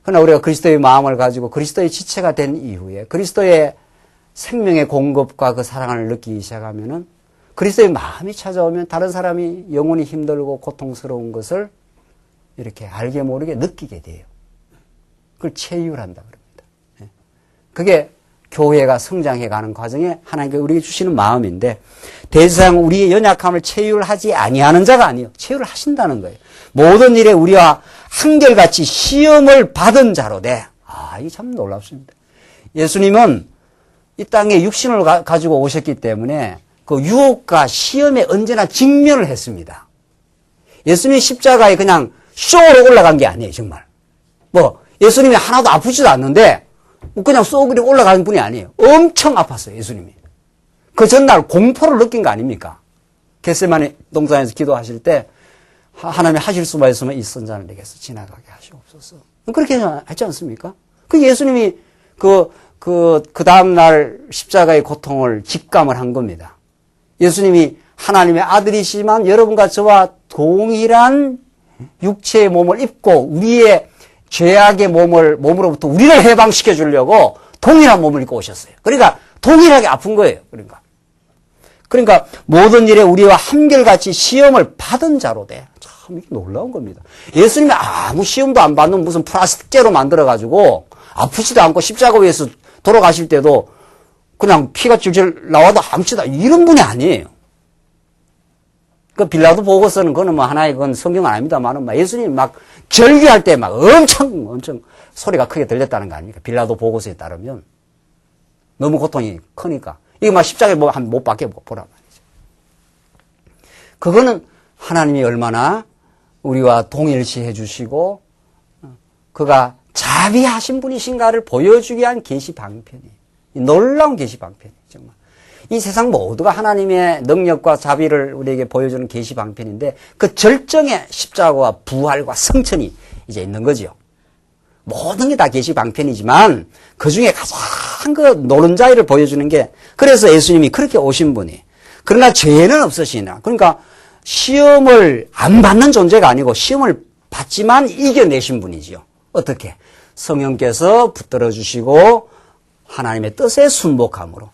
그러나 우리가 그리스도의 마음을 가지고 그리스도의 지체가 된 이후에 그리스도의 생명의 공급과 그 사랑을 느끼기 시작하면은 그리스도의 마음이 찾아오면 다른 사람이 영혼이 힘들고 고통스러운 것을 이렇게 알게 모르게 느끼게 돼요. 그걸 체휼한다 그럽니다. 그게 교회가 성장해가는 과정에 하나님께 우리에게 주시는 마음인데 대제사장은 우리의 연약함을 체휼하지 아니하는 자가 아니에요. 체휼을 하신다는 거예요. 모든 일에 우리와 한결같이 시험을 받은 자로 돼. 이게 참 놀랍습니다. 예수님은 이 땅에 육신을 가지고 오셨기 때문에 그 유혹과 시험에 언제나 직면을 했습니다. 예수님이 십자가에 그냥 쇼로 올라간 게 아니에요, 정말. 예수님이 하나도 아프지도 않는데 그냥 쏘그리 올라가는 분이 아니에요. 엄청 아팠어요, 예수님이. 그 전날 공포를 느낀 거 아닙니까? 겟세마네 동산에서 기도하실 때 하나님이 하실 수만 있으면 이 선잔을 내게서 지나가게 하시옵소서. 그렇게 하지 않습니까? 그 예수님이 그 다음날 십자가의 고통을 직감을 한 겁니다. 예수님이 하나님의 아들이시지만 여러분과 저와 동일한 육체의 몸을 입고 우리의 죄악의 몸으로부터 우리를 해방시켜 주려고 동일한 몸을 입고 오셨어요. 그러니까 동일하게 아픈 거예요. 그러니까 모든 일에 우리와 한결같이 시험을 받은 자로 돼. 참 이게 놀라운 겁니다. 예수님이 아무 시험도 안 받는 무슨 플라스틱제로 만들어가지고 아프지도 않고 십자가 위에서 돌아가실 때도 그냥 피가 줄줄 나와도 아무치도 이런 분이 아니에요. 그 빌라도 보고서는 그거는 뭐 하나의 그건 성경은 아닙니다만은 예수님이 막 절규할 때 막 엄청 소리가 크게 들렸다는 거 아닙니까? 빌라도 보고서에 따르면 너무 고통이 크니까 이거 막 십자가에 뭐 한 못 박혀 보란 말이죠. 그거는 하나님이 얼마나 우리와 동일시해 주시고 그가 자비하신 분이신가를 보여주기 위한 계시방편이에요. 놀라운 계시방편이에요. 정말. 이 세상 모두가 하나님의 능력과 자비를 우리에게 보여주는 계시방편인데 그 절정의 십자가와 부활과 성천이 이제 있는 거죠. 모든 게 다 계시방편이지만 그 중에 가장 그 노른자위를 보여주는 게 그래서 예수님이 그렇게 오신 분이 그러나 죄는 없으시나 그러니까 시험을 안 받는 존재가 아니고 시험을 받지만 이겨내신 분이죠. 어떻게? 성령께서 붙들어 주시고 하나님의 뜻에 순복함으로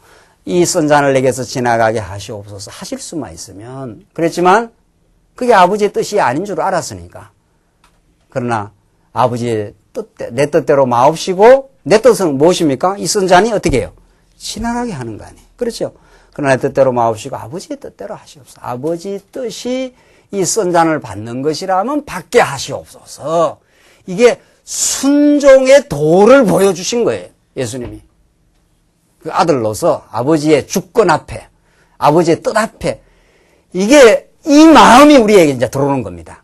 이 선잔을 내게서 지나가게 하시옵소서 하실 수만 있으면 그랬지만 그게 아버지의 뜻이 아닌 줄 알았으니까 그러나 아버지의 내 뜻대로 마옵시고 내 뜻은 무엇입니까? 이 선잔이 어떻게 해요? 지나가게 하는 거 아니에요. 그렇죠? 그러나 내 뜻대로 마옵시고 아버지의 뜻대로 하시옵소서. 아버지 뜻이 이 선잔을 받는 것이라면 받게 하시옵소서. 이게 순종의 도를 보여주신 거예요. 예수님이. 그 아들로서 아버지의 주권 앞에 아버지의 뜻 앞에 이게 이 마음이 우리에게 이제 들어오는 겁니다.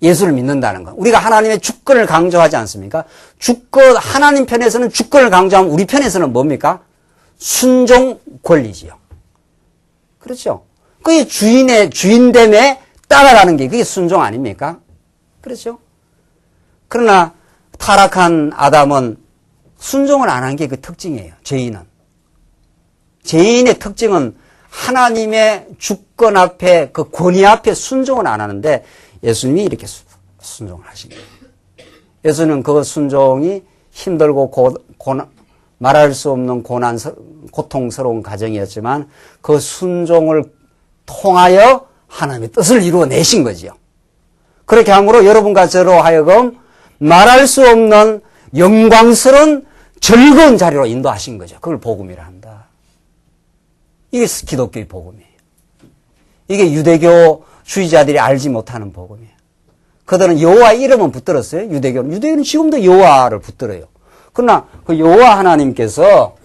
예수를 믿는다는 것. 우리가 하나님의 주권을 강조하지 않습니까? 주권, 하나님 편에서는 주권을 강조하면 우리 편에서는 뭡니까? 순종 권리지요. 그렇죠? 그게 주인됨에 따라가는 게 그게 순종 아닙니까? 그렇죠? 그러나 타락한 아담은 순종을 안 한 게 그 특징이에요. 죄인의 특징은 하나님의 주권 앞에 그 권위 앞에 순종을 안 하는데 예수님이 이렇게 순종을 하신 거예요. 예수는 그 순종이 힘들고 말할 수 없는 고통스러운 과정이었지만 그 순종을 통하여 하나님의 뜻을 이루어내신 거지요. 그렇게 함으로 여러분과 저로 하여금 말할 수 없는 영광스러운 즐거운 자리로 인도하신 거죠. 그걸 복음이라 한다. 이게 기독교의 복음이에요. 이게 유대교주의자들이 알지 못하는 복음이에요. 그들은 여호와 이름은 붙들었어요. 유대교는 지금도 여호와를 붙들어요. 그러나 그 여호와 하나님께서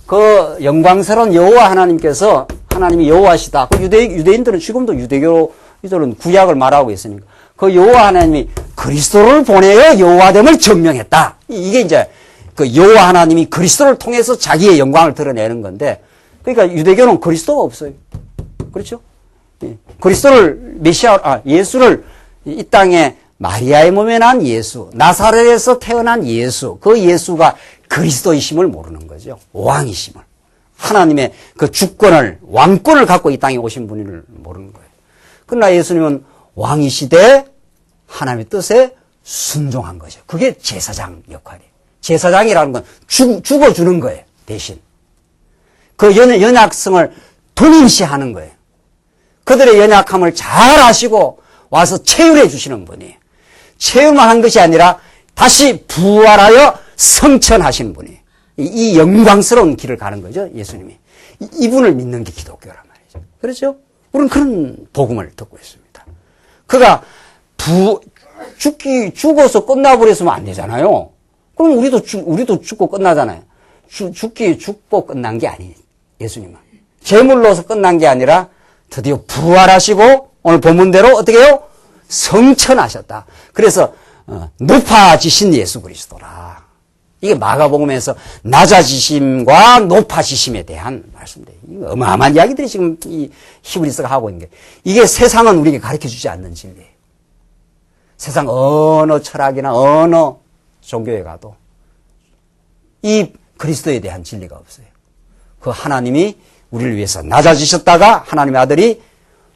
그 영광스러운 여호와 하나님께서 하나님이 여호와시다. 그 유대인들은 지금도 유대교인들은 구약을 말하고 있으니까 그 여호와 하나님이 그리스도를 보내어 여호와됨을 증명했다. 이게 이제 그 여호와 하나님이 그리스도를 통해서 자기의 영광을 드러내는 건데 그러니까 유대교는 그리스도가 없어요. 그렇죠? 그리스도를 예수를 이 땅에 마리아의 몸에 난 예수, 나사렛에서 태어난 예수, 그 예수가 그리스도이심을 모르는 거죠. 왕이심을. 하나님의 그 주권을, 왕권을 갖고 이 땅에 오신 분을 모르는 거예요. 그러나 예수님은 왕이시되 하나님의 뜻에 순종한 거죠. 그게 제사장 역할이에요. 제사장이라는 건 죽어주는 거예요. 대신. 그 연약성을 동일시하는 거예요. 그들의 연약함을 잘 아시고 와서 체휼해 주시는 분이에요. 체휼만 한 것이 아니라 다시 부활하여 성천하신 분이에요. 이 영광스러운 길을 가는 거죠. 예수님이. 이분을 믿는 게 기독교란 말이죠. 그렇죠? 우리는 그런 복음을 듣고 있습니다. 그가 죽어서 끝나버렸으면 안 되잖아요. 그럼 우리도 죽고 끝나잖아요. 죽고 끝난 게 아니에요. 예수님은. 제물로서 끝난 게 아니라 드디어 부활하시고 오늘 본문대로 어떻게 해요? 성천하셨다. 그래서 높아지신 예수 그리스도라. 이게 마가복음에서 낮아지심과 높아지심에 대한 말씀입니다. 이거 어마어마한 이야기들이 지금 이 히브리서가 하고 있는 게, 이게 세상은 우리에게 가르쳐 주지 않는 진리예요. 세상 어느 철학이나 어느 종교에 가도 이 그리스도에 대한 진리가 없어요. 그 하나님이 우리를 위해서 낮아지셨다가 하나님의 아들이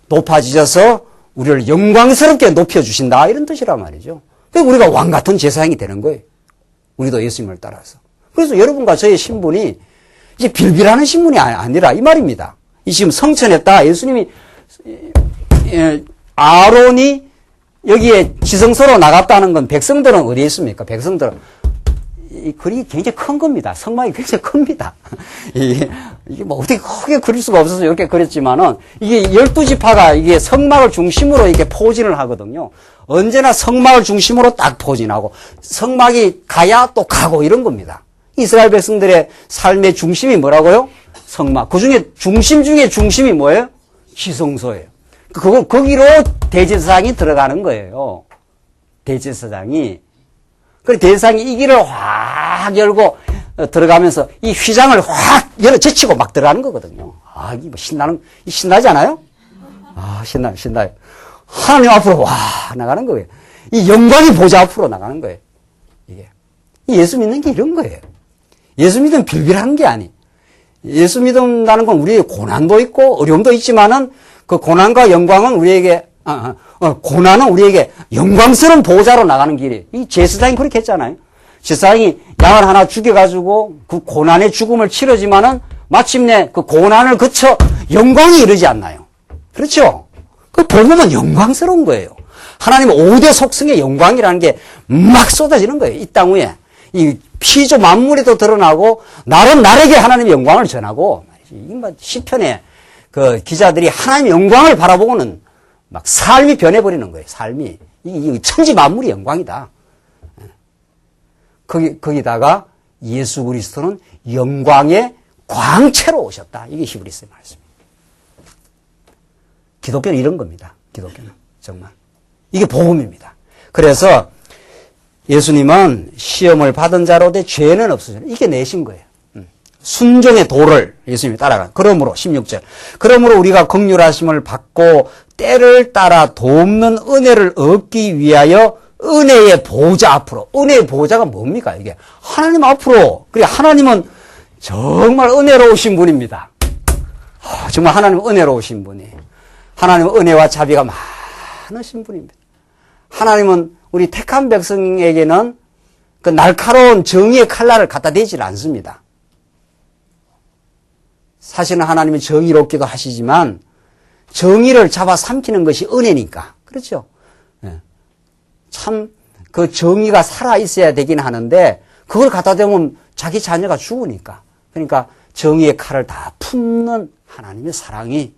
높아지셔서 우리를 영광스럽게 높여주신다, 이런 뜻이란 말이죠. 그래서 우리가 왕 같은 제사장이 되는 거예요. 우리도 예수님을 따라서. 그래서 여러분과 저의 신분이 이제 빌빌하는 신분이 아니라 이 말입니다. 이 지금 성천했다. 예수님이, 아론이 여기에 지성소로 나갔다는 건 백성들은 어디에 있습니까? 백성들은 이 글이 굉장히 큰 겁니다. 성막이 굉장히 큽니다. 이게 뭐 어떻게 크게 그릴 수가 없어서 이렇게 그렸지만은, 이게 12지파가 이게 성막을 중심으로 이렇게 포진을 하거든요. 언제나 성막을 중심으로 딱 포진하고, 성막이 가야 또 가고 이런 겁니다. 이스라엘 백성들의 삶의 중심이 뭐라고요? 성막. 그 중에 중심 중에 중심이 뭐예요? 지성소예요. 거기로 대제사장이 들어가는 거예요. 대제사장이. 그래서 대제사장이 이 길을 확 열고 들어가면서 이 휘장을 확 열어 제치고 막 들어가는 거거든요. 아, 이게 뭐 신나지 않아요? 아, 신나요. 하나님 앞으로 와, 나가는 거예요. 이 영광의 보좌 앞으로 나가는 거예요. 이게. 예수 믿는 게 이런 거예요. 예수 믿으면 빌빌한 게 아니. 예수 믿는다는 건 우리의 고난도 있고 어려움도 있지만은 그 고난과 영광은 우리에게, 고난은 우리에게 영광스러운 보좌로 나가는 길이에요. 이 제사장이 그렇게 했잖아요. 제사장이 양을 하나 죽여가지고 그 고난의 죽음을 치르지만은 마침내 그 고난을 거쳐 영광이 이르지 않나요? 그렇죠? 그 복음은 영광스러운 거예요. 하나님의 5대 속성의 영광이라는 게 막 쏟아지는 거예요. 이 땅 위에. 이 피조 만물에도 드러나고, 나에게 하나님의 영광을 전하고, 이 시편에 그 기자들이 하나님의 영광을 바라보고는 막 삶이 변해버리는 거예요. 삶이. 이 천지 만물이 영광이다. 거기다가 예수 그리스도는 영광의 광채로 오셨다. 이게 히브리서의 말씀입니다. 기독교는 이런 겁니다. 기독교는. 정말. 이게 복음입니다. 그래서 예수님은 시험을 받은 자로 되 죄는 없으시다. 이게 내신 거예요. 순종의 도를 예수님이 따라간. 그러므로 16절. 그러므로 우리가 긍휼하심을 받고 때를 따라 돕는 은혜를 얻기 위하여 은혜의 보좌 앞으로. 은혜의 보좌가 뭡니까? 이게 하나님 앞으로. 그래, 하나님은 정말 은혜로우신 분입니다. 정말 하나님은 은혜로우신 분이에요. 하나님은 은혜와 자비가 많으신 분입니다. 하나님은 우리 택한 백성에게는 그 날카로운 정의의 칼날을 갖다 대질 않습니다. 사실은 하나님은 정의롭기도 하시지만 정의를 잡아 삼키는 것이 은혜니까. 그렇죠? 참 그 정의가 살아 있어야 되긴 하는데 그걸 갖다 대면 자기 자녀가 죽으니까. 그러니까 정의의 칼을 다 품는 하나님의 사랑이,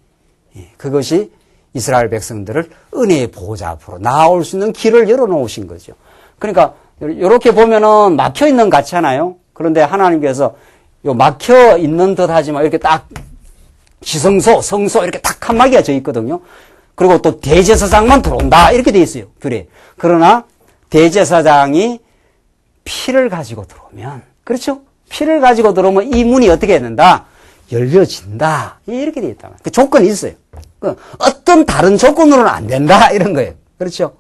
그것이 이스라엘 백성들을 은혜의 보좌 앞으로 나아올 수 있는 길을 열어놓으신 거죠. 그러니까 이렇게 보면은 막혀 있는 것 같지 않아요? 그런데 하나님께서 요 막혀 있는 듯 하지만 이렇게 딱 지성소, 성소 이렇게 딱 칸막이가 져 있거든요. 그리고 또 대제사장만 들어온다 이렇게 돼 있어요. 그래. 그러나 대제사장이 피를 가지고 들어오면, 그렇죠? 피를 가지고 들어오면 이 문이 어떻게 된다? 열려진다. 이렇게 돼 있다. 그 조건이 있어요. 어떤 다른 조건으로는 안 된다 이런 거예요. 그렇죠?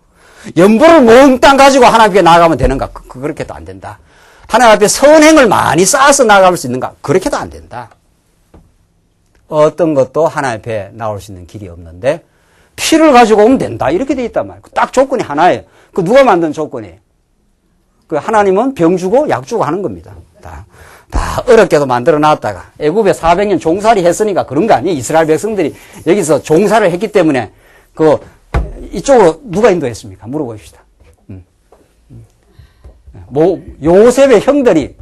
연보를 몽땅 가지고 하나님께 나아가면 되는가? 그렇게도 안 된다. 하나님 앞에 선행을 많이 쌓아서 나아갈 수 있는가? 그렇게도 안 된다. 어떤 것도 하나님 앞에 나올 수 있는 길이 없는데 피를 가지고 오면 된다. 이렇게 돼 있단 말이에요. 딱 조건이 하나예요. 그 누가 만든 조건이에요? 그 하나님은 병 주고 약 주고 하는 겁니다. 다 어렵게도 만들어 놨다가 애굽에 400년 종살이 했으니까 그런 거 아니에요. 이스라엘 백성들이 여기서 종살을 했기 때문에 이쪽으로 누가 인도했습니까? 물어봅시다. 요셉의 형들이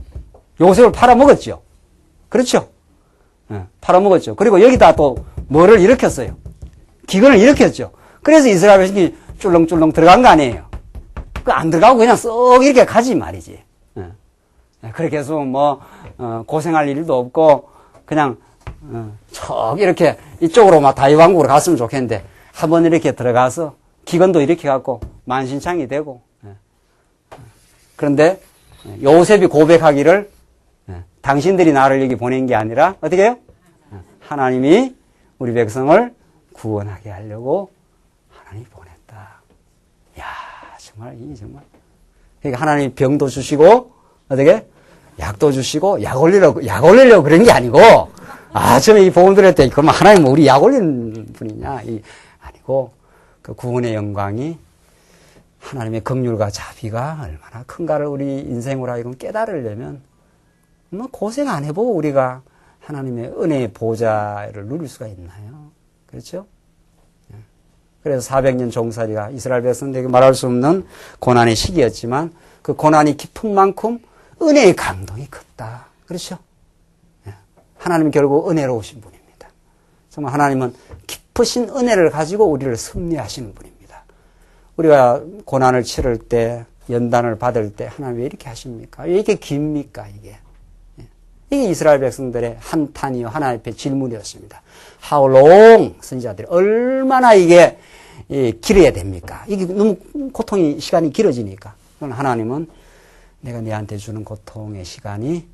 요셉을 팔아먹었죠. 그렇죠? 팔아먹었죠. 그리고 여기다 또 뭐를 일으켰어요? 기근을 일으켰죠. 그래서 이스라엘 백성이 쫄렁쫄렁 들어간 거 아니에요. 안 들어가고 그냥 썩 이렇게 가지 말이지. 그렇게 해서 고생할 일도 없고 그냥 척 이렇게 이쪽으로 막 다윗왕국으로 갔으면 좋겠는데 한번 이렇게 들어가서 기근도 이렇게 갖고 만신창이 되고. 그런데 요셉이 고백하기를 당신들이 나를 여기 보낸 게 아니라 어떻게 해요? 하나님이 우리 백성을 구원하게 하려고 하나님이 보냈다. 야, 정말 그러니까 하나님이 병도 주시고 어떻게 약도 주시고 약 올리려고 그런 게 아니고 처음에 이 복음 들을 때 그러면 하나님 우리 약 올리는 분이냐 아니고 그 구원의 영광이 하나님의 긍휼과 자비가 얼마나 큰가를 우리 인생으로 하여금 깨달으려면 뭐 고생 안 해보고 우리가 하나님의 은혜의 보좌를 누릴 수가 있나요? 그렇죠? 그래서 400년 종살이가 이스라엘 백성들에게 말할 수 없는 고난의 시기였지만 그 고난이 깊은 만큼 은혜의 감동이 컸다. 그렇죠? 하나님은 결국 은혜로우신 분입니다. 정말 하나님은 깊으신 은혜를 가지고 우리를 섭리하시는 분입니다. 우리가 고난을 치를 때, 연단을 받을 때 하나님 왜 이렇게 하십니까? 왜 이렇게 깁니까? 이게 이스라엘 백성들의 한탄이요 하나님 앞에 질문이었습니다. How long? 선지자들이 얼마나 이게 길어야 됩니까? 이게 너무 고통이 시간이 길어지니까. 하나님은 내가 너한테 주는 고통의 시간이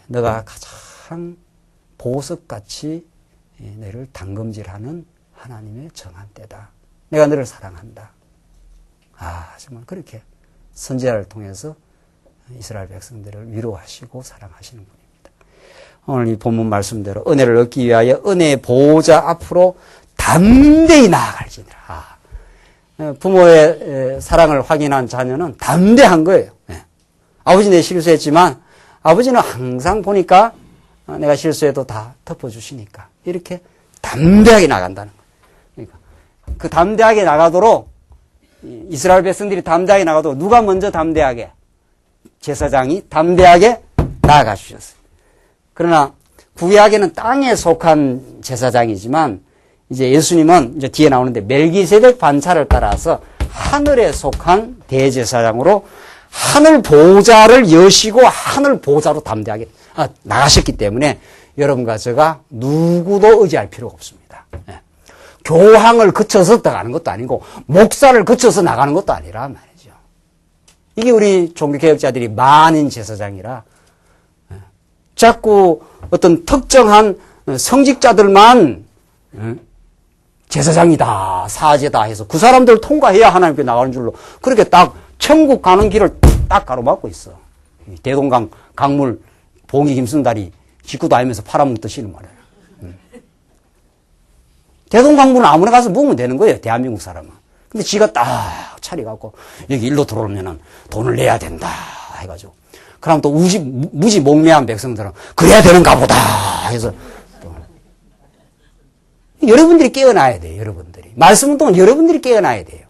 너가 가장 보석같이 너를 담금질하는 하나님의 정한 때다. 내가 너를 사랑한다. 정말 그렇게 선지자를 통해서 이스라엘 백성들을 위로하시고 사랑하시는 분입니다. 오늘 이 본문 말씀대로 은혜를 얻기 위하여 은혜의 보호자 앞으로 담대히 나아갈지니라. 부모의 사랑을 확인한 자녀는 담대한 거예요. 아버지 내 실수했지만 아버지는 항상 보니까 내가 실수해도 다 덮어주시니까 이렇게 담대하게 나간다는 거예요. 그러니까 그 담대하게 나가도록 이스라엘 백성들이 담대하게 나가도록 누가 먼저 담대하게? 제사장이 담대하게 나아가 주셨어요. 그러나 구약에는 땅에 속한 제사장이지만 이제 예수님은 이제 뒤에 나오는데 멜기세덱 반차를 따라서 하늘에 속한 대제사장으로 하늘 보좌를 여시고 하늘 보좌로 담대하게 나가셨기 때문에 여러분과 제가 누구도 의지할 필요가 없습니다. 교황을 거쳐서 나가는 것도 아니고 목사를 거쳐서 나가는 것도 아니라 말이죠. 이게 우리 종교개혁자들이 만인 제사장이라 자꾸 어떤 특정한 성직자들만 제사장이다, 사제다 해서 그 사람들 통과해야 하나님께 나가는 줄로 그렇게 딱 천국 가는 길을 딱 가로막고 있어. 대동강 강물 봉이 김순달이 직구도 알면서 팔아먹듯이는 말이에요. 대동강물은 아무나 가서 묵으면 되는 거예요. 대한민국 사람은. 근데 지가 딱 차려갖고 여기 일로 들어오면은 돈을 내야 된다 해가지고. 그럼 또 무지 목매한 백성들은 그래야 되는가 보다 해서 여러분들이 깨어나야 돼요. 여러분들이. 말씀 운동은 여러분들이 깨어나야 돼요.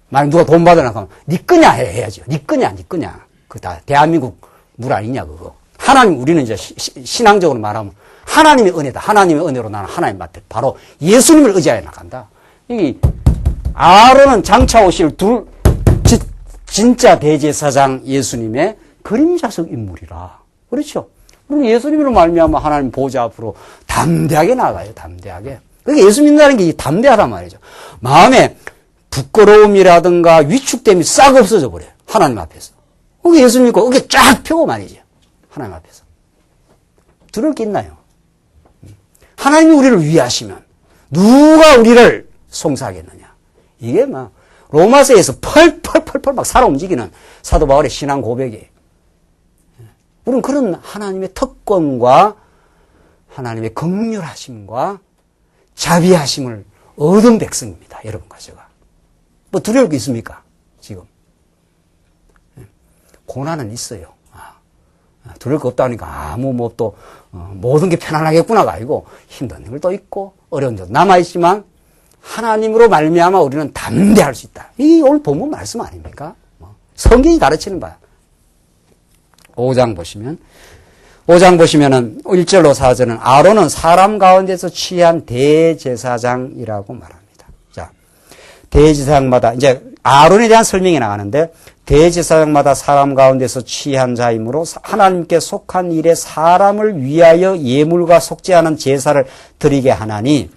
만약 누가 돈 받으나 그러면 니 끄냐 해야죠. 니 끄냐. 그거 다 대한민국 물 아니냐 그거. 하나님 우리는 이제 신앙적으로 말하면 하나님의 은혜다. 하나님의 은혜로 나는 하나님 맡에 바로 예수님을 의지하여 나간다. 이 아론은 장차 오실 진짜 대제사장 예수님의 그림자적 인물이라. 그렇죠? 그럼 예수님으로 말미암아 하나님 보좌 앞으로 담대하게 나가요. 담대하게. 그러니까 예수 믿는다는 게 담대하단 말이죠. 마음에 부끄러움이라든가 위축됨이 싹 없어져 버려요. 하나님 앞에서. 그러니까 예수 믿고 어깨 쫙 펴고 말이죠. 하나님 앞에서. 들을 게 있나요? 하나님이 우리를 위하시면 누가 우리를 송사하겠느냐. 이게 막 로마서에서 펄펄 막 살아 움직이는 사도 바울의 신앙 고백이에요. 우리는 그런 하나님의 특권과 하나님의 긍휼하심과 자비하심을 얻은 백성입니다. 여러분과 제가. 뭐 두려울 게 있습니까? 지금. 고난은 있어요. 두려울 거 없다니까 모든 게 편안하겠구나가 아니고 힘든 일도 있고 어려운 일도 남아있지만 하나님으로 말미암아 우리는 담대할 수 있다. 이 오늘 본문 말씀 아닙니까? 성경이 가르치는 바야. 5장 보시면은 1절로 4절은 아론은 사람 가운데서 취한 대제사장이라고 말합니다. 자, 대제사장마다 이제 아론에 대한 설명이 나가는데 대제사장마다 사람 가운데서 취한 자이므로 하나님께 속한 일에 사람을 위하여 예물과 속죄하는 제사를 드리게 하나니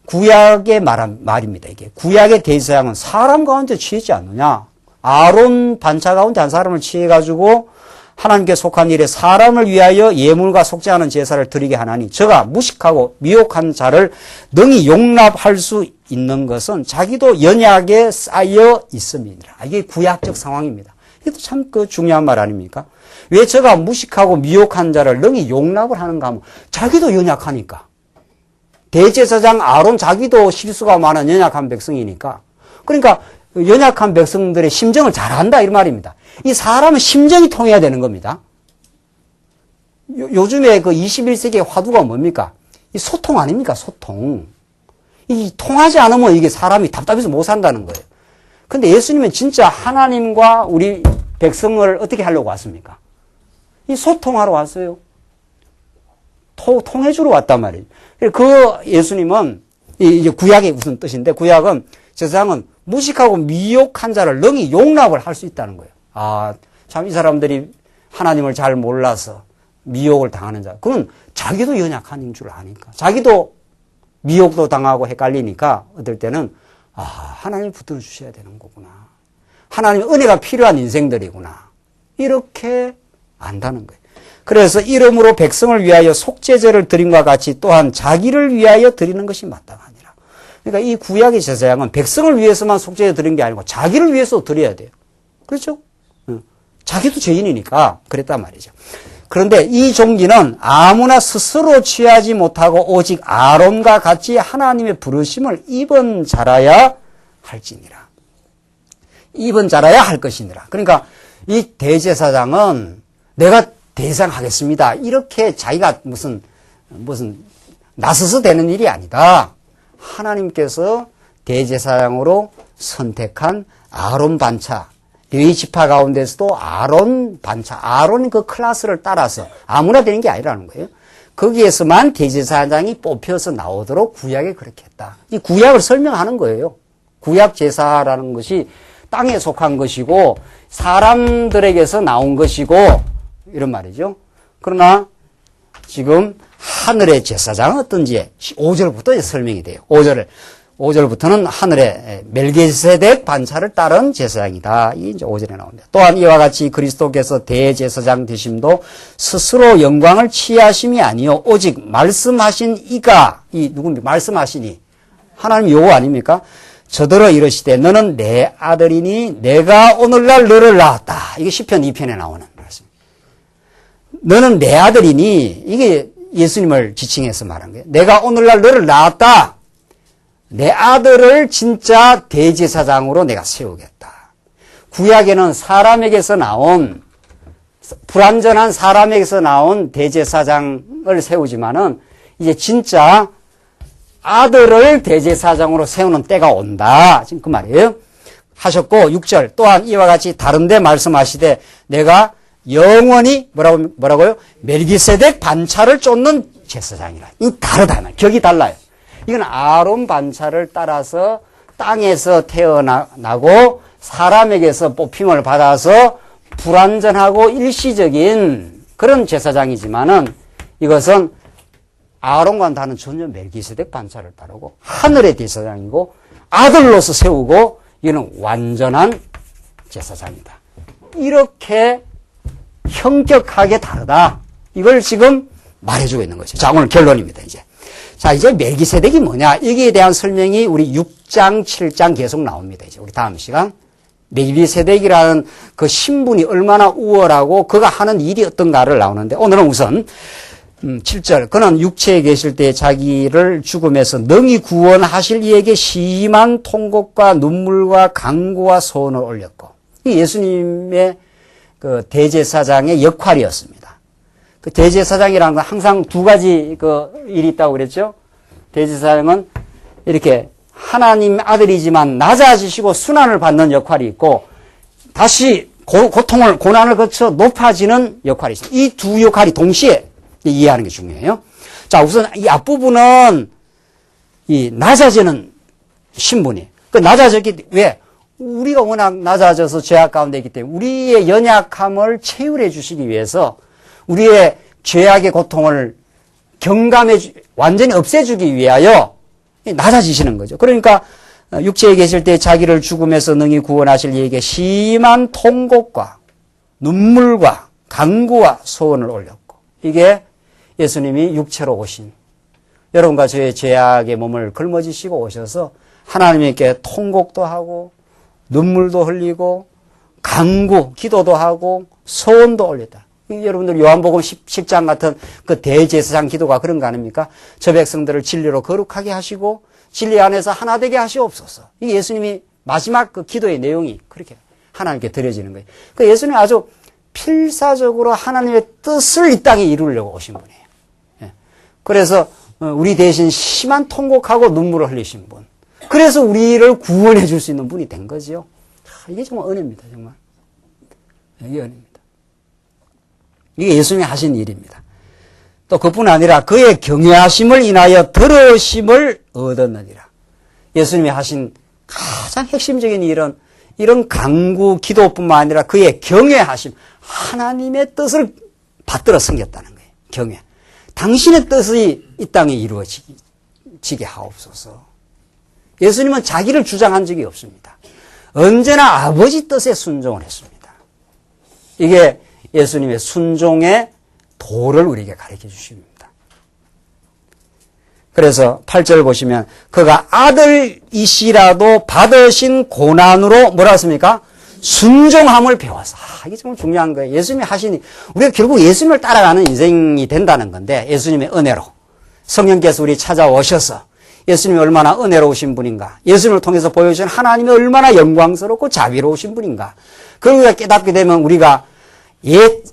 구약의 말입니다. 이게 구약의 대제사장은 사람 가운데 취했지 않느냐? 아론 반차 가운데 한 사람을 취해가지고 하나님께 속한 일에 사람을 위하여 예물과 속죄하는 제사를 드리게 하나니 저가 무식하고 미혹한 자를 능히 용납할 수 있는 것은 자기도 연약에 쌓여 있음이니라. 이게 구약적 상황입니다. 이것도 참 중요한 말 아닙니까? 왜 저가 무식하고 미혹한 자를 능히 용납을 하는가 하면 자기도 연약하니까. 대제사장 아론 자기도 실수가 많은 연약한 백성이니까. 그러니까 연약한 백성들의 심정을 잘 안다 이 말입니다. 이 사람은 심정이 통해야 되는 겁니다. 요즘에 21세기의 화두가 뭡니까? 이 소통 아닙니까? 소통. 이 통하지 않으면 이게 사람이 답답해서 못 산다는 거예요. 근데 예수님은 진짜 하나님과 우리 백성을 어떻게 하려고 왔습니까? 이 소통하러 왔어요. 통해주러 왔단 말이에요. 그 예수님은 이제 구약의 무슨 뜻인데 구약은 제사장은 무식하고 미혹한 자를 능히 용납을 할 수 있다는 거예요. 아, 참 이 사람들이 하나님을 잘 몰라서 미혹을 당하는 자. 그건 자기도 연약한 줄 아니까. 자기도 미혹도 당하고 헷갈리니까 어떨 때는 아, 하나님 붙들어 주셔야 되는 거구나. 하나님 은혜가 필요한 인생들이구나. 이렇게 안다는 거예요. 그래서 이름으로 백성을 위하여 속죄제를 드림과 같이 또한 자기를 위하여 드리는 것이 마땅하니라. 그러니까 이 구약의 제사장은 백성을 위해서만 속죄제 드린 게 아니고 자기를 위해서 드려야 돼요. 그렇죠? 자기도 죄인이니까 그랬단 말이죠. 그런데 이 종기는 아무나 스스로 취하지 못하고 오직 아론과 같이 하나님의 부르심을 입은 자라야 할지니라. 입은 자라야 할 것이니라. 그러니까 이 대제사장은 내가 대상하겠습니다. 이렇게 자기가 무슨 나서서 되는 일이 아니다. 하나님께서 대제사장으로 선택한 아론 반차, 레위 지파 가운데서도 아론 반차, 아론 그 클래스를 따라서 아무나 되는 게 아니라는 거예요. 거기에서만 대제사장이 뽑혀서 나오도록 구약에 그렇게 했다. 이 구약을 설명하는 거예요. 구약 제사라는 것이 땅에 속한 것이고 사람들에게서 나온 것이고 이런 말이죠. 그러나 지금 하늘의 제사장은 어떤지 5절부터 설명이 돼요. 5절부터는 하늘의 멜기세덱 반차를 따른 제사장이다. 이 이제 5절에 나옵니다. 또한 이와 같이 그리스도께서 대제사장 되심도 스스로 영광을 취하심이 아니요 오직 말씀하신 이가 이 누굽니까? 말씀하시니 하나님 요구 아닙니까? 저더러 이르시되 너는 내 아들이니 내가 오늘날 너를 낳았다. 이게 시편 2편에 나오는 말씀입니다. 너는 내 아들이니 이게 예수님을 지칭해서 말한 거예요. 내가 오늘날 너를 낳았다. 내 아들을 진짜 대제사장으로 내가 세우겠다. 구약에는 사람에게서 나온 불완전한 사람에게서 나온 대제사장을 세우지만은 이제 진짜 아들을 대제사장으로 세우는 때가 온다. 지금 그 말이에요. 하셨고 6절 또한 이와 같이 다른데 말씀하시되 내가 영원히 뭐라고요? 멜기세덱 반차를 쫓는 제사장이라. 이 다르다. 격이 달라요. 이건 아론 반차를 따라서 땅에서 태어나고 사람에게서 뽑힘을 받아서 불완전하고 일시적인 그런 제사장이지만은 이것은 아론과는 다른 전혀 멜기세덱 반차를 따르고 하늘의 제사장이고 아들로서 세우고 이거는 완전한 제사장이다. 이렇게 형격하게 다르다. 이걸 지금 말해주고 있는 거죠. 자, 오늘 결론입니다, 이제. 자, 이제 멜기세덱이 뭐냐? 여기에 대한 설명이 우리 6장, 7장 계속 나옵니다. 이제 우리 다음 시간. 멜기세덱이라는 그 신분이 얼마나 우월하고 그가 하는 일이 어떤가를 나오는데 오늘은 우선 7절 그는 육체에 계실 때 자기를 죽음에서 능히 구원하실 이에게 심한 통곡과 눈물과 간구와 소원을 올렸고 이 예수님의 그 대제사장의 역할이었습니다. 그 대제사장이라는 건 항상 두 가지 그 일이 있다고 그랬죠. 대제사장은 이렇게 하나님 아들이지만 낮아지시고 순환을 받는 역할이 있고 다시 고난을 거쳐 높아지는 역할이 있습니다. 이 두 역할이 동시에 이해하는 게 중요해요. 자, 우선 이 앞부분은 이 낮아지는 신분이. 그 낮아졌기, 왜? 우리가 워낙 낮아져서 죄악 가운데 있기 때문에 우리의 연약함을 체휼해 주시기 위해서 우리의 죄악의 고통을 완전히 없애주기 위하여 낮아지시는 거죠. 그러니까 육체에 계실 때 자기를 죽음에서 능히 구원하실 이에게 심한 통곡과 눈물과 간구와 소원을 올렸고, 이게 예수님이 육체로 오신 여러분과 저의 죄악의 몸을 걸머지시고 오셔서 하나님께 통곡도 하고 눈물도 흘리고 간구, 기도도 하고 소원도 올렸다. 여러분들 요한복음 10장 같은 그 대제사장 기도가 그런 거 아닙니까? 저 백성들을 진리로 거룩하게 하시고 진리 안에서 하나 되게 하시옵소서. 이게 예수님이 마지막 그 기도의 내용이 그렇게 하나님께 드려지는 거예요. 그 예수님이 아주 필사적으로 하나님의 뜻을 이 땅에 이루려고 오신 분이에요. 예. 그래서 우리 대신 심한 통곡하고 눈물을 흘리신 분. 그래서 우리를 구원해 줄 수 있는 분이 된 거지요. 이게 정말 은혜입니다. 정말. 이게 은혜입니다. 이게 예수님이 하신 일입니다. 또 그뿐 아니라 그의 경외하심을 인하여 들으심을 얻었느니라. 예수님이 하신 가장 핵심적인 일은 이런 간구 기도뿐만 아니라 그의 경외하심, 하나님의 뜻을 받들어 섬겼다는 거예요. 경외. 당신의 뜻이 이 땅에 이루어지게 하옵소서. 예수님은 자기를 주장한 적이 없습니다. 언제나 아버지 뜻에 순종을 했습니다. 이게 예수님의 순종의 도를 우리에게 가르쳐 주십니다. 그래서 8절 보시면 그가 아들이시라도 받으신 고난으로 뭐라 했습니까? 순종함을 배워서. 이게 정말 중요한 거예요. 예수님이 하시니 우리가 결국 예수님을 따라가는 인생이 된다는 건데, 예수님의 은혜로 성령께서 우리 찾아오셔서 예수님이 얼마나 은혜로우신 분인가, 예수님을 통해서 보여주신 하나님이 얼마나 영광스럽고 자비로우신 분인가, 그걸 우리가 깨닫게 되면 우리가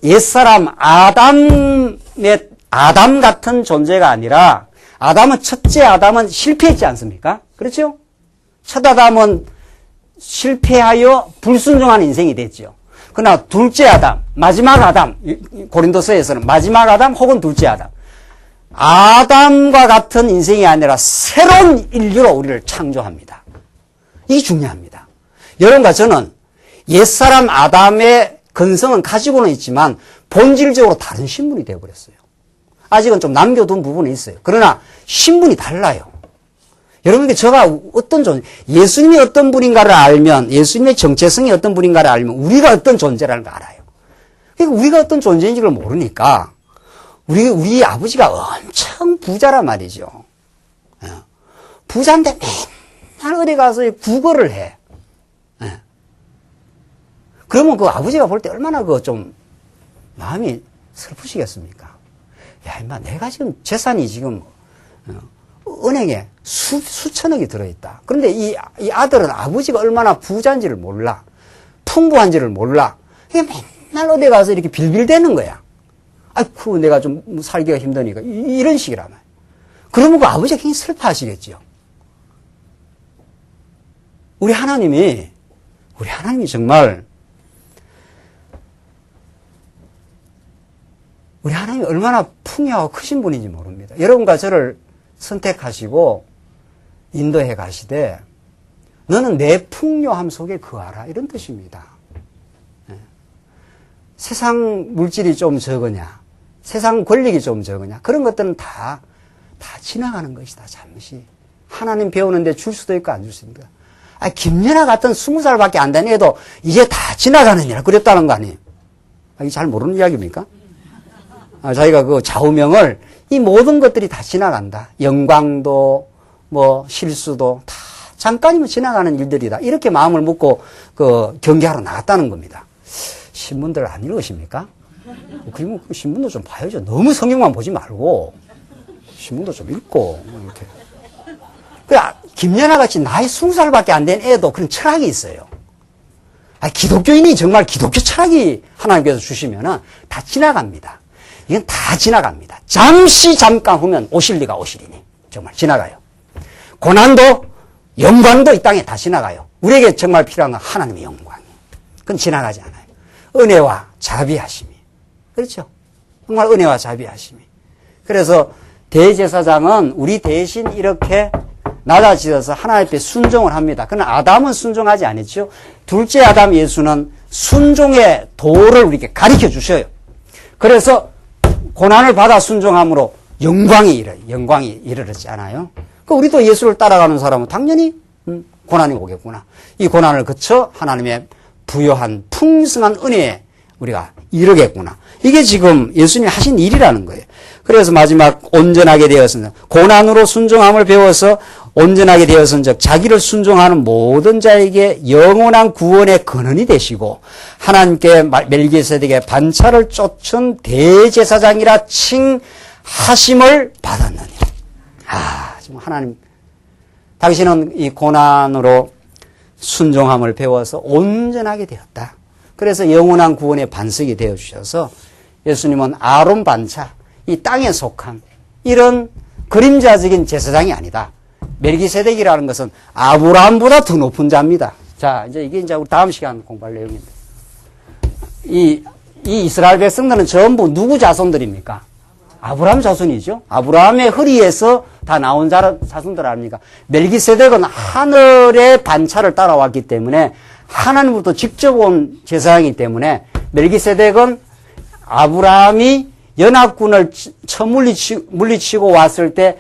옛사람 아담 같은 존재가 아니라, 첫째 아담은 실패했지 않습니까? 그렇죠? 첫 아담은 실패하여 불순종한 인생이 됐죠. 그러나 둘째 아담, 마지막 아담, 고린도서에서는 마지막 아담 혹은 둘째 아담, 아담과 같은 인생이 아니라 새로운 인류로 우리를 창조합니다. 이게 중요합니다. 여러분과 저는 옛사람 아담의 근성은 가지고는 있지만 본질적으로 다른 신분이 되어버렸어요. 아직은 좀 남겨둔 부분이 있어요. 그러나 신분이 달라요. 여러분께 제가 어떤 존재, 예수님이 어떤 분인가를 알면, 예수님의 정체성이 어떤 분인가를 알면 우리가 어떤 존재라는 걸 알아요. 그러니까 우리가 어떤 존재인지를 모르니까 우리 아버지가 엄청 부자란 말이죠. 부자인데 맨날 어디 가서 구걸을 해. 그러면 그 아버지가 볼 때 얼마나 좀 마음이 슬프시겠습니까? 야, 임마, 내가 지금 재산이 지금 은행에 수천억이 들어있다. 그런데 이 아들은 아버지가 얼마나 부자인지를 몰라. 풍부한지를 몰라. 맨날 어디 가서 이렇게 빌빌대는 거야. 아이쿠, 내가 좀 살기가 힘드니까. 이런 식이란 말이야. 그러면 그 아버지가 굉장히 슬퍼하시겠죠. 우리 하나님이 정말, 우리 하나님이 얼마나 풍요하고 크신 분인지 모릅니다. 여러분과 저를 선택하시고 인도해 가시되 너는 내 풍요함 속에 거하라, 이런 뜻입니다. 세상 물질이 좀 적으냐, 세상 권력이 좀 적으냐, 그런 것들은 다 지나가는 것이다. 잠시 하나님 배우는데 줄 수도 있고 안 줄 수도 있습니다. 김연아 같은 20살밖에 안 된 애도 이제 다 지나가느니라 그랬다는 거 아니에요? 이게 잘 모르는 이야기입니까? 자기가 그 좌우명을, 이 모든 것들이 다 지나간다. 영광도 실수도 다 잠깐이면 지나가는 일들이다. 이렇게 마음을 먹고 경계하러 나갔다는 겁니다. 신문들 안 읽으십니까? 그리고 신문도 좀 봐야죠. 너무 성경만 보지 말고 신문도 좀 읽고 이렇게. 김연아 같이 나이 20살밖에 안 된 애도 그런 철학이 있어요. 기독교인이 정말 기독교 철학이 하나님께서 주시면은 다 지나갑니다. 이건 다 지나갑니다. 잠깐 후면 오실 리니 정말 지나가요. 고난도 영광도 이 땅에 다 지나가요. 우리에게 정말 필요한 건 하나님의 영광이에요. 그건 지나가지 않아요. 은혜와 자비하심이. 그렇죠? 정말 은혜와 자비하심이. 그래서 대제사장은 우리 대신 이렇게 낮아지어서 하나님 앞에 순종을 합니다. 그러나 아담은 순종하지 않았죠. 둘째 아담 예수는 순종의 도를 우리에게 가르쳐 주셔요. 그래서 고난을 받아 순종함으로 영광이 이르렀지 않아요? 우리도 예수를 따라가는 사람은 당연히 고난이 오겠구나. 이 고난을 거쳐 하나님의 부여한 풍성한 은혜에 우리가 이르겠구나. 이게 지금 예수님이 하신 일이라는 거예요. 그래서 마지막 온전하게 되었은 고난으로 순종함을 배워서 온전하게 되었은즉 자기를 순종하는 모든 자에게 영원한 구원의 근원이 되시고 하나님께 멜기세덱의 반차를 쫓은 대제사장이라 칭하심을 받았느니라. 지금 하나님 당신은 이 고난으로 순종함을 배워서 온전하게 되었다. 그래서 영원한 구원의 반석이 되어주셔서 예수님은 아론 반차, 이 땅에 속한 이런 그림자적인 제사장이 아니다. 멜기세덱이라는 것은 아브라함보다 더 높은 자입니다. 자, 이게 우리 다음 시간 공부할 내용입니다. 이 이스라엘 백성들은 전부 누구 자손들입니까? 아브라함 자손이죠. 아브라함의 허리에서 다 나온 자손들 아닙니까? 멜기세덱은 하늘의 반차를 따라왔기 때문에 하나님부터 직접 온 제사장이기 때문에 멜기세덱은 아브라함이 연합군을 물리치고 왔을 때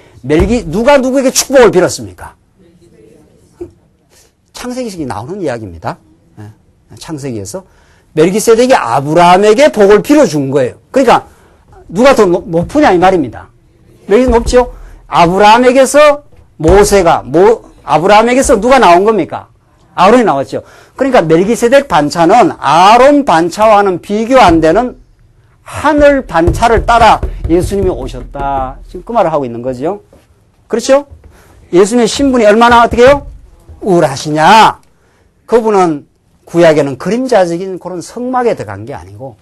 누가 누구에게 축복을 빌었습니까? 창세기에 나오는 이야기입니다. 창세기에서 멜기세덱이 아브라함에게 복을 빌어준 거예요. 그러니까 누가 더 높으냐 이 말입니다. 멜기세덱이 높죠? 아브라함에게서 아브라함에게서 누가 나온 겁니까? 아론이 나왔죠. 그러니까 멜기세덱 반차는 아론 반차와는 비교 안 되는 하늘 반차를 따라 예수님이 오셨다. 지금 그 말을 하고 있는 거죠. 그렇죠? 예수님의 신분이 얼마나 어떻게 해요? 우울하시냐? 그분은 구약에는 그림자적인 그런 성막에 들어간 게 아니고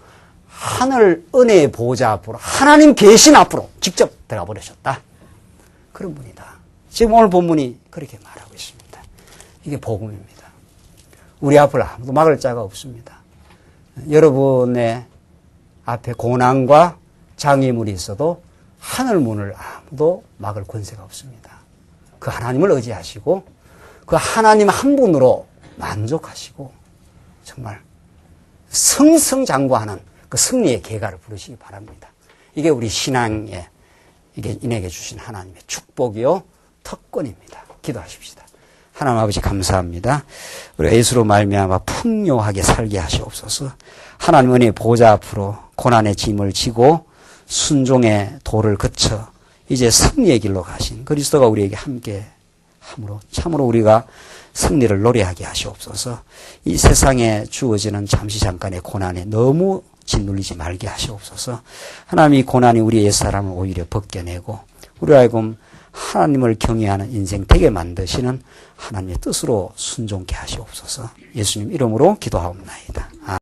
하늘 은혜의 보좌 앞으로 하나님 계신 앞으로 직접 들어가 버리셨다. 그런 분이다. 지금 오늘 본문이 그렇게 말하고 있습니다. 이게 복음입니다. 우리 앞을 아무도 막을 자가 없습니다. 여러분의 앞에 고난과 장애물이 있어도 하늘 문을 아무도 막을 권세가 없습니다. 그 하나님을 의지하시고 그 하나님 한 분으로 만족하시고 정말 승승장구하는 그 승리의 계가를 부르시기 바랍니다. 이게 우리 신앙에 이게 인에게 주신 하나님의 축복이요 특권입니다. 기도하십시다. 하나님 아버지 감사합니다. 우리 예수로 말미암아 풍요하게 살게 하시옵소서. 하나님 은혜의 보좌 앞으로 고난의 짐을 지고 순종의 도를 거쳐 이제 승리의 길로 가신 그리스도가 우리에게 함께 함으로 참으로 우리가 승리를 노래하게 하시옵소서. 이 세상에 주어지는 잠시 잠깐의 고난에 너무 짓눌리지 말게 하시옵소서. 하나님 이 고난이 우리 옛사람을 오히려 벗겨내고 우리 알고 하나님을 경외하는 인생 되게 만드시는 하나님의 뜻으로 순종케 하시옵소서. 예수님 이름으로 기도하옵나이다.